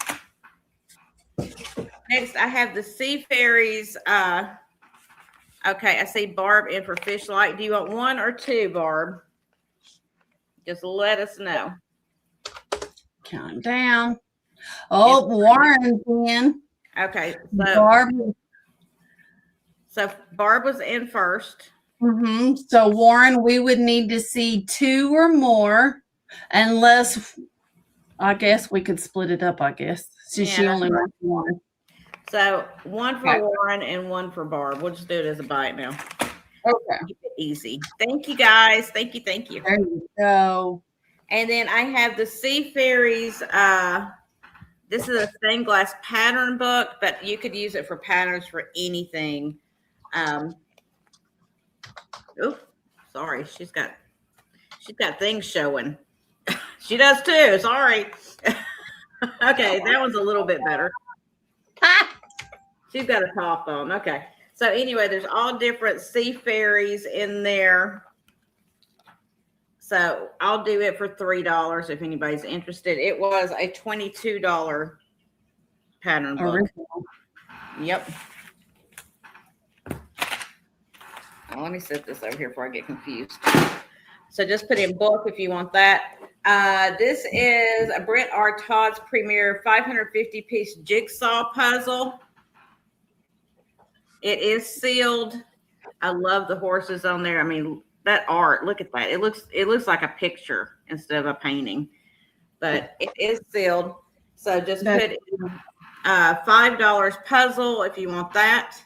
Next, I have the Sea Fairies. Okay, I see Barb in for Fish Light. Do you want 1 or 2, Barb? Just let us know. Count down. Oh, Warren's in. Okay, so Barb was in first. So Warren, we would need to see 2 or more, unless I guess we could split it up. I guess she only wants 1. So 1 for Warren and 1 for Barb. We'll just do it as a bite now. Okay. Keep it easy. Thank you, guys. Thank you. There you go. And then I have the Sea Fairies. This is a stained glass pattern book, but you could use it for patterns for anything. Sorry, she's got things showing. She does too. Sorry. Okay, that one's a little bit better. She's got a top on. Okay. So anyway, there's all different Sea Fairies in there. So I'll do it for $3 if anybody's interested. It was a $22 pattern book. Original. Yep. Now, let me set this over here before I get confused. So just put in book if you want that. This is a Brent R. Todd's premier 550-piece jigsaw puzzle. It is sealed. I love the horses on there. I mean, that art, look at that. It looks like a picture instead of a painting, but it is sealed. So just put in $5 puzzle if you want that.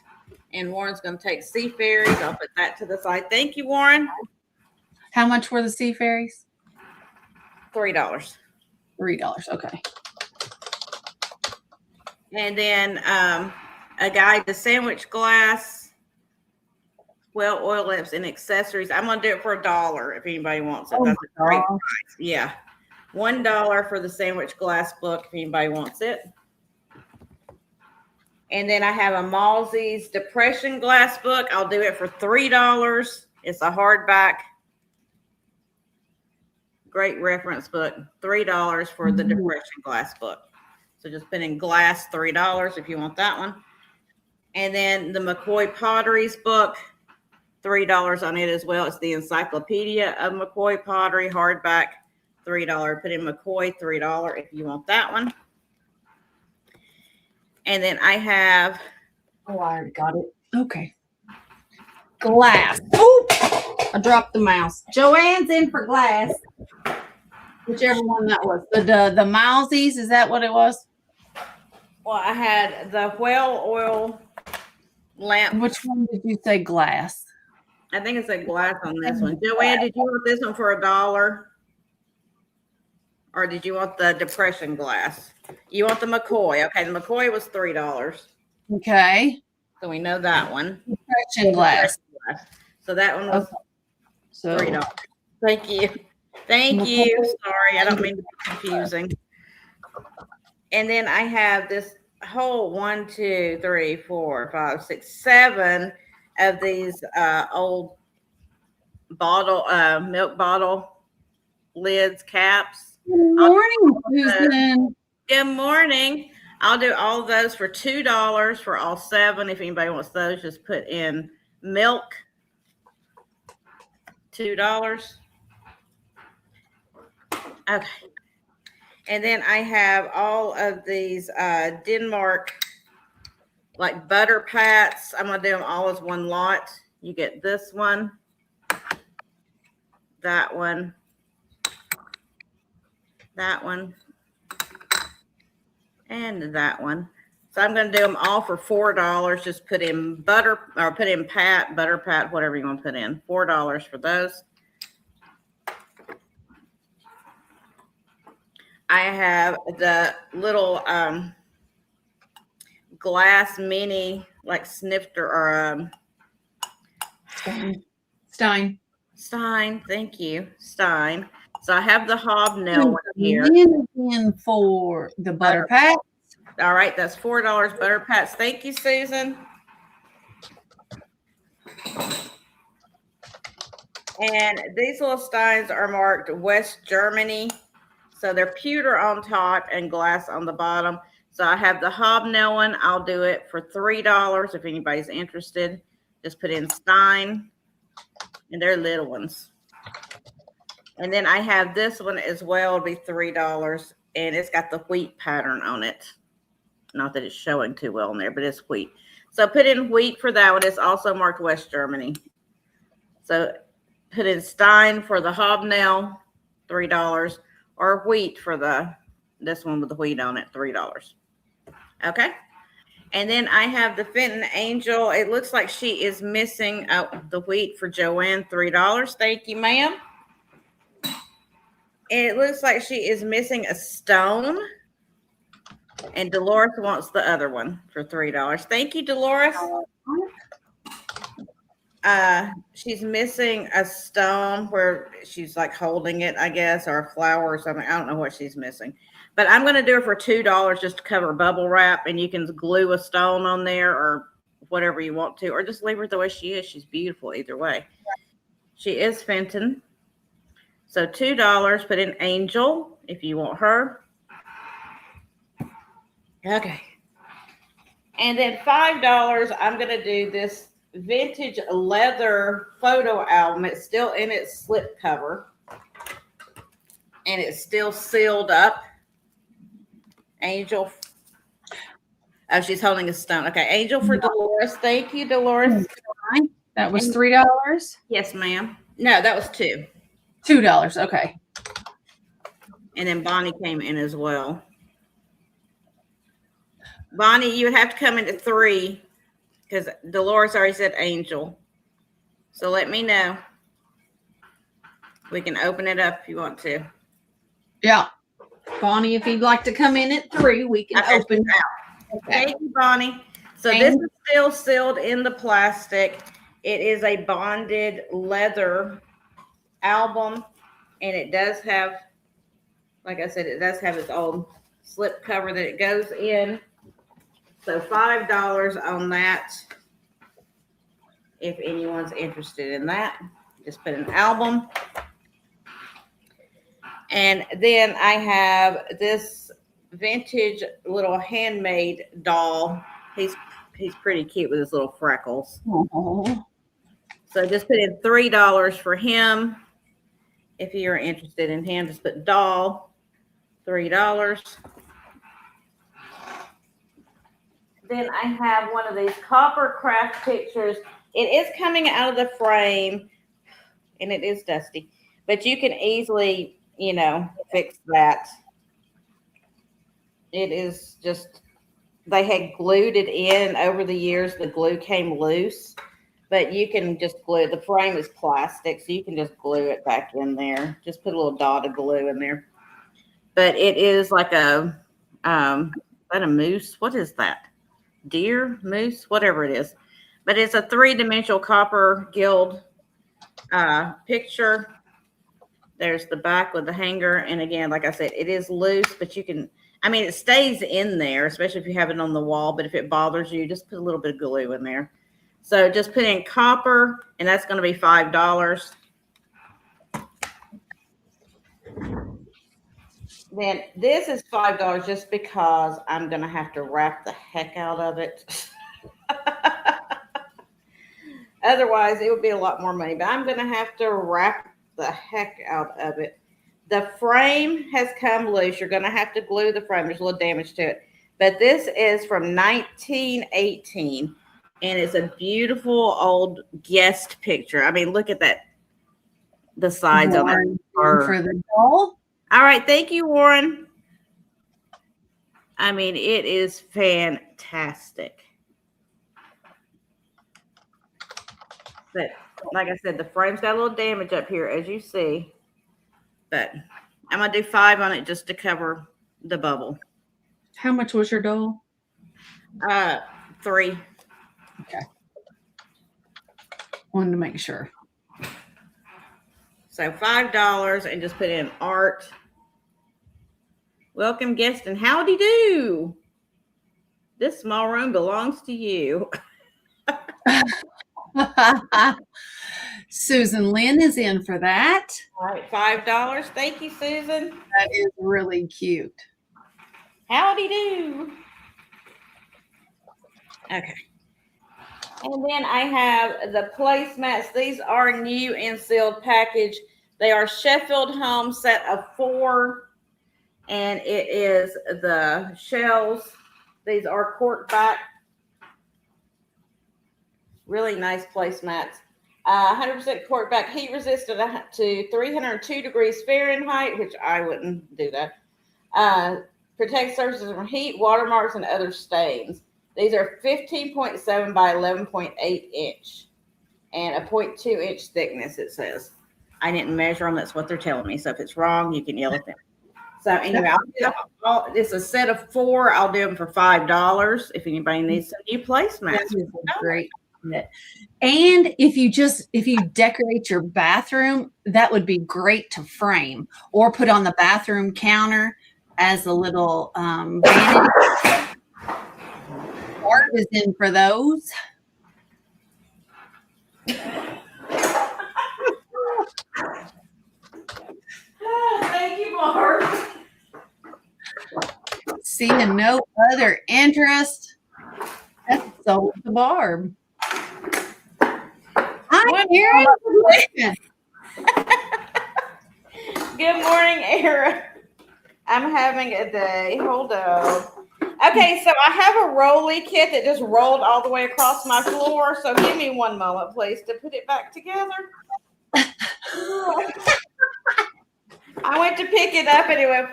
And Warren's going to take Sea Fairies. I'll put that to the side. Thank you, Warren. How much were the Sea Fairies? $3. $3. Okay. And then a guide to sandwich glass, well, oil lamps and accessories. I'm going to do it for $1 if anybody wants it. That's a great price. Yeah. $1 for the sandwich glass book if anybody wants it. And then I have a Malzie's Depression glass book. I'll do it for $3. It's a hardback. Great reference book. $3 for the Depression glass book. So just put in glass, $3 if you want that one. And then the McCoy Potteries book, $3 on it as well. It's the Encyclopedia of McCoy Pottery, hardback, $3. Put in McCoy, $3 if you want that one. And then I have. Oh, I already got it. Okay. Glass. Oh, I dropped the mouse. Joanne's in for glass. Whichever one that was. The Malzie's, is that what it was? Well, I had the whale oil lamp. Which one did you say glass? I think it's a glass on this one. Joanne, did you want this one for $1? Or did you want the Depression glass? You want the McCoy. Okay, the McCoy was $3. Okay. So we know that one. Depression glass. So that one was $3. Thank you. Thank McCoy. you. Sorry, I don't mean to be confusing. And then I have this whole 1, 2, 3, 4, 5, 6, 7 of these old bottle milk bottle lids, caps. Good morning, Susan. Good morning. I'll do all of those for $2 for all 7. If anybody wants those, just put in milk. $2. Okay. And then I have all of these Denmark like butter pats. I'm going to do them all as one lot. You get this one, that one, that one, and that one. So I'm going to do them all for $4. Just put in butter or put in butter pat, whatever you want to put in. $4 for those. I have the little glass mini like snifter or Stein. Stein. Thank you, Stein. So I have the hobnail one here. Again for the butter pack. All right, that's $4 butter pats. Thank you, Susan. And these little steins are marked West Germany. So they're pewter on top and glass on the bottom. So I have the hobnail one. I'll do it for $3 if anybody's interested. Just put in Stein. And they're little ones. And then I have this one as well. It'll be $3. And it's got the wheat pattern on it. Not that it's showing too well in there, but it's wheat. So put in wheat for that one. It's also marked West Germany. So put in Stein for the hobnail, $3, or wheat for this one with the wheat on it, $3. Okay. And then I have the Fenton Angel. It looks like she is missing the wheat for Joanne, $3. Thank you, ma'am. And it looks like she is missing a stone. And Dolores wants the other one for $3. Thank you, Dolores. She's missing a stone where she's like holding it, I guess, or a flower or something. I don't know what she's missing. But I'm going to do it for $2 just to cover bubble wrap. And you can glue a stone on there or whatever you want to, or just leave her the way she is. She's beautiful either way. She is Fenton. So $2, put in Angel if you want her. Okay. And then $5, I'm going to do this vintage leather photo album. It's still in its slip cover. And it's still sealed up. Angel. Oh, she's holding a stone. Okay. Angel for Dolores. Thank you, Dolores. That was $3? Yes, ma'am. No, that was $2. $2. Okay. And then Bonnie came in as well. Bonnie, you would have to come in at $3 because Dolores already said Angel. So let me know. We can open it up if you want to. Yeah. Bonnie, if you'd like to come in at $3, we can open it out. Okay. Thank you, Bonnie. So this is still sealed in the plastic. It is a bonded leather album. And it does have, like I said, it does have its own slip cover that it goes in. So $5 on that. If anyone's interested in that, just put an album. And then I have this vintage little handmade doll. He's pretty cute with his little freckles. Aww. So just put in $3 for him. If you're interested in him, just put doll, $3. Then I have one of these copper craft pictures. It is coming out of the frame, and it is dusty. But you can easily, fix that. It is just, they had glued it in over the years. The glue came loose. But you can just glue. The frame is plastic, so you can just glue it back in there. Just put a little dot of glue in there. But it is like a, is that a moose? What is that? Deer, moose, whatever it is. But it's a 3-dimensional copper gilt picture. There's the back with the hanger. And again, like I said, it is loose, but you can, it stays in there, especially if you have it on the wall. But if it bothers you, just put a little bit of glue in there. So just put in copper, and that's going to be $5. Then this is $5 just because I'm going to have to wrap the heck out of it. Otherwise, it would be a lot more money, but I'm going to have to wrap the heck out of it. The frame has come loose. You're going to have to glue the frame. There's a little damage to it. But this is from 1918, and it's a beautiful old guest picture. Look at that. The sides on it. For the doll. All right. Thank you, Warren. It is fantastic. But like I said, the frame's got a little damage up here, as you see. But I'm gonna do 5 on it just to cover the bubble. How much was your doll? 3. Okay. Wanted to make sure. So $5 and just put in art. Welcome guest and howdy do. This small room belongs to you. Susan Lynn is in for that. All right, $5. Thank you, Susan. That is really cute. Howdy do. Okay. And then I have the placemats. These are new and sealed package. They are Sheffield Home set of 4. And it is the shells. These are cork back. Really nice placemats. 100% cork back, heat resistant to 302 degrees Fahrenheit, which I wouldn't do that. Protect surfaces from heat, watermarks, and other stains. These are 15.7 by 11.8 inch and a 0.2 inch thickness, it says. I didn't measure them. That's what they're telling me. So if it's wrong, you can yell at them. So anyway, it's a set of 4. I'll do them for $5 if anybody needs some new placemats. Great. And if you decorate your bathroom, that would be great to frame or put on the bathroom counter as a little vanity. Art is in for those. Thank you, Mark. Seeing no other interest. That's sold to Barb. Hi, Erin. Good morning, Era. I'm having a day. Hold on. Okay, so I have a rolly kit that just rolled all the way across my floor. So give me one moment, please, to put it back together. I went to pick it up and it went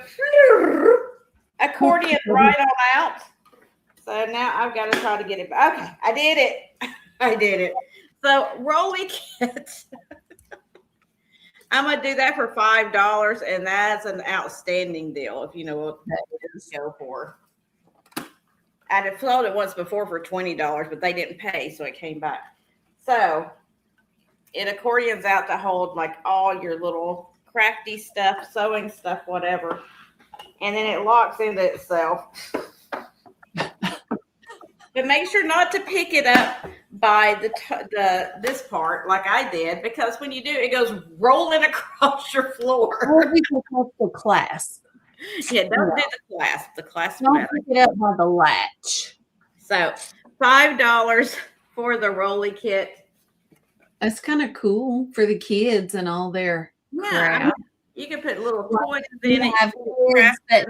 accordion right on out. So now I've got to try to get it back. Okay, I did it. I did it. So rolly kits. I'm gonna do that for $5, and that's an outstanding deal. If you know what that is, go for. I had sold it once before for $20, but they didn't pay, so it came back. So it accordions out to hold like all your little crafty stuff, sewing stuff, whatever, and then it locks into itself. But make sure not to pick it up by this part like I did, because when you do, it goes rolling across your floor. Or we can help the class. Yeah, don't do the clasp. The clasp. Don't pick it up by the latch. So $5 for the rolly kit. That's kind of cool for the kids and all their crap. You can put little toys in it. Have kids that,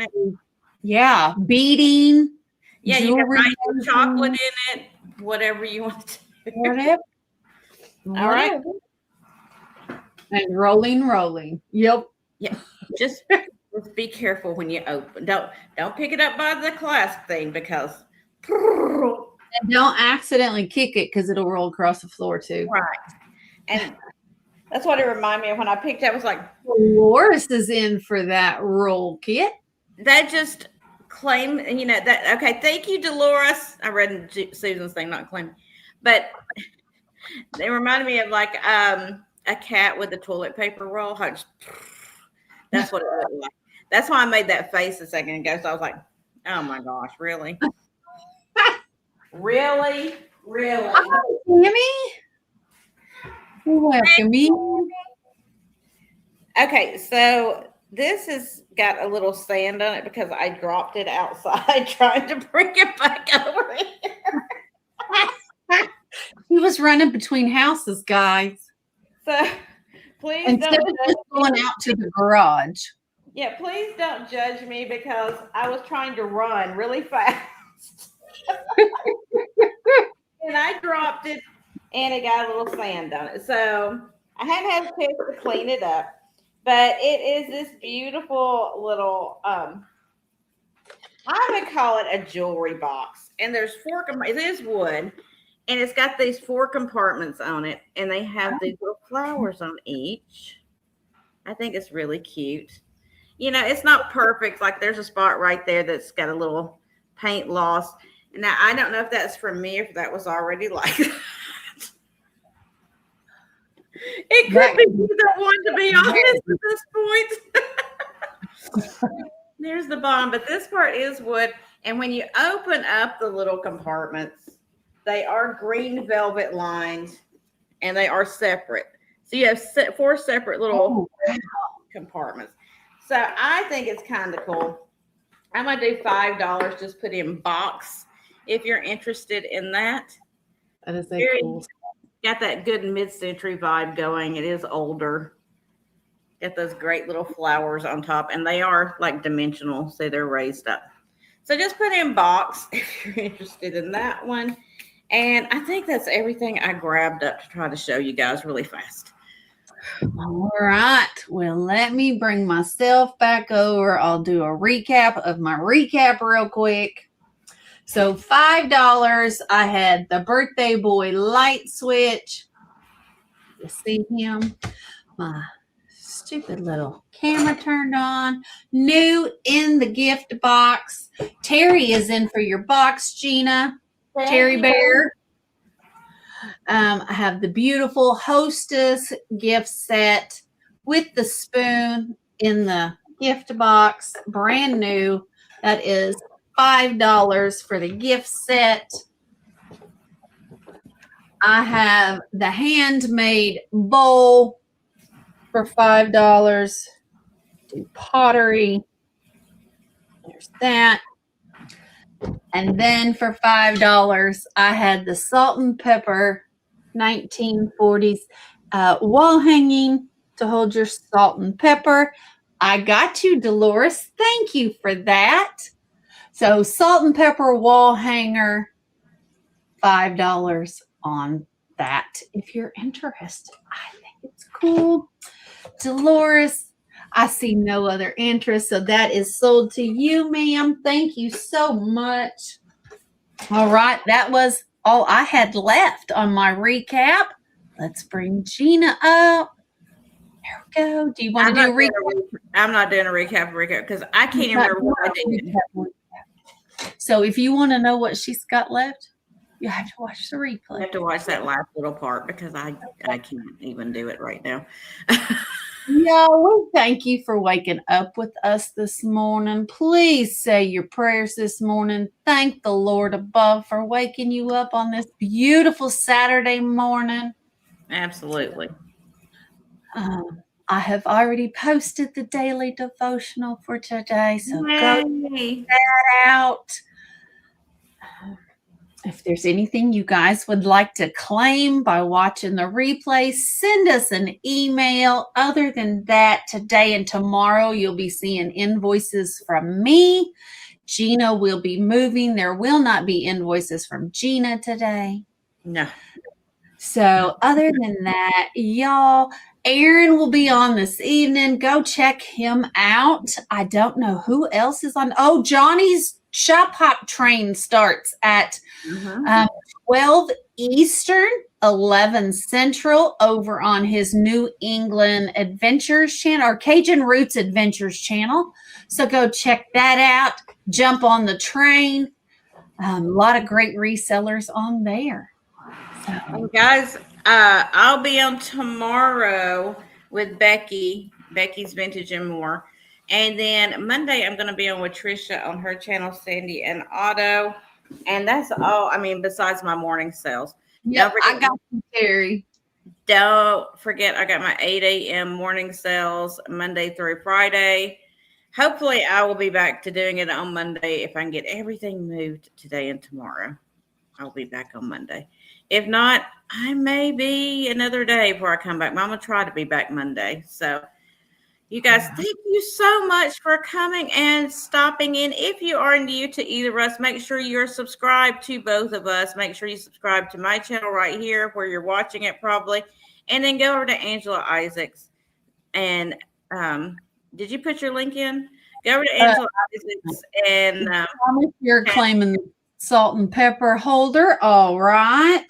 yeah, beading. Yeah, you can write chocolate in it, whatever you want to do. Whatever. All right. And rolling. Yep. Yeah. Just be careful when you open. Don't pick it up by the clasp thing, because and don't accidentally kick it, because it'll roll across the floor too. Right. And that's what it reminded me of when I picked up. It was like Dolores is in for that roll kit. That just claim, that. Okay, thank you, Dolores. I read Susan's thing, not claim, but they reminded me of like a cat with a toilet paper roll. That's what it looked like. That's why I made that face a second ago. So I was like, oh my gosh, really? Really? Tammy? Welcome in. Okay, so this has got a little sand on it because I dropped it outside trying to bring it back over here. He was running between houses, guys. So please Instead of just going out to the garage. Yeah, please don't judge me because I was trying to run really fast. And I dropped it and it got a little sand on it. So I hadn't had a chance to clean it up. But it is this beautiful little, I would call it a jewelry box. And there's 4, it is wood. And it's got these 4 compartments on it. And they have these little flowers on each. I think it's really cute. it's not perfect. Like there's a spot right there that's got a little paint loss. Now I don't know if that's from me, if that was already like that. It could be either one, to be honest, at this point. There's the bottom, but this part is wood. And when you open up the little compartments, they are green velvet lined and they are separate. So you have 4 separate little compartments. So I think it's kind of cool. I'm going to do $5, just put in box if you're interested in that. That is cool. Got that good mid-century vibe going. It is older. Got those great little flowers on top, and they are like dimensional, so they're raised up. So just put in box if you're interested in that one. And I think that's everything I grabbed up to try to show you guys really fast. All right. Well, let me bring myself back over. I'll do a recap of my recap real quick. So $5, I had the birthday boy light switch. You see him? My stupid little camera turned on. New in the gift box. Terry is in for your box, Gina. Terry Bear. I have the beautiful Hostess gift set with the spoon in the gift box. Brand new. That is $5 for the gift set. I have the handmade bowl for $5. Do pottery. There's that. And then for $5, I had the salt and pepper 1940s wall hanging to hold your salt and pepper. I got you, Dolores. Thank you for that. So salt and pepper wall hanger, $5 on that if you're interested. I think it's cool. Dolores, I see no other interest, so that is sold to you, ma'am. Thank you so much. All right, that was all I had left on my recap. Let's bring Gina up. There we go. Do you want to do a recap? I'm not doing a recap because I can't even remember what I did. So if you want to know what she's got left, you have to watch the replay. I have to watch that last little part because I can't even do it right now. Y'all, we thank you for waking up with us this morning. Please say your prayers this morning. Thank the Lord above for waking you up on this beautiful Saturday morning. Absolutely. I have already posted the daily devotional for today, so go check that out. If there's anything you guys would like to claim by watching the replay, send us an email. Other than that, today and tomorrow, you'll be seeing invoices from me. Gina will be moving. There will not be invoices from Gina today. No. So other than that, y'all, Aaron will be on this evening. Go check him out. I don't know who else is on. Oh, Johnny's Shop Hop train starts at 12 Eastern, 11 Central over on his New England Adventures channel or Cajun Roots Adventures channel. So go check that out. Jump on the train. A lot of great resellers on there. So, guys, I'll be on tomorrow with Becky's Vintage and More. And then Monday, I'm going to be on with Trisha on her channel, Sandy and Otto. And that's all. I mean, besides my morning sales. Yep, I got you, Terry. Don't forget, I got my 8 a.m. morning sales Monday through Friday. Hopefully, I will be back to doing it on Monday. If I can get everything moved today and tomorrow, I'll be back on Monday. If not, I may be another day before I come back. I'm going to try to be back Monday. So, you guys, thank you so much for coming and stopping in. If you are new to either of us, make sure you're subscribed to both of us. Make sure you subscribe to my channel right here where you're watching it probably. And then go over to Angela Isaacs. And did you put your link in? Go over to Angela Isaacs. And you're claiming the salt and pepper holder. All right.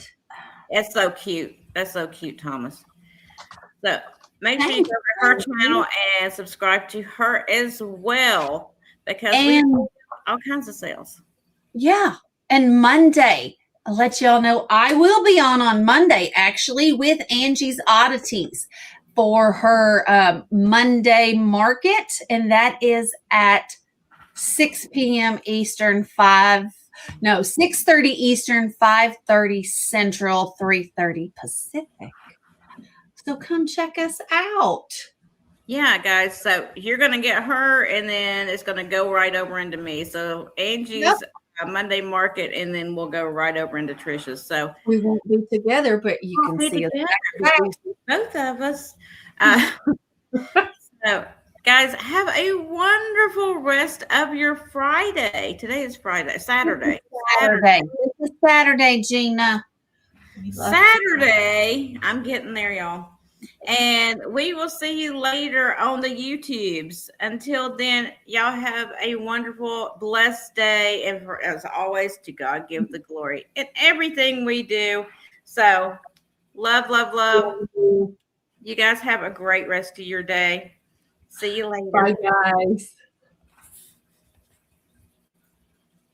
That's so cute. That's so cute, Thomas. So Make sure you go to her channel and subscribe to her as well because we have And all kinds of sales. yeah, and Monday, I'll let y'all know I will be on Monday actually with Angie's Oddities for her Monday market, and that is at 6 p.m. Eastern, 6:30 Eastern, 5:30 Central, 3:30 Pacific. So come check us out. Yeah, guys. So you're going to get her, and then it's going to go right over into me. So Angie's Monday market, and then we'll go right over into Trisha's. So we won't be together, but you can see us. Both of us. So, guys, have a wonderful rest of your Friday. Today is Friday, Saturday. This is Saturday, Gina. Saturday. I'm getting there, y'all. And we will see you later on the YouTubes. Until then, y'all have a wonderful, blessed day. And for, as always, to God give the glory in everything we do. So, love, love, love. You guys have a great rest of your day. See you later. Bye, guys.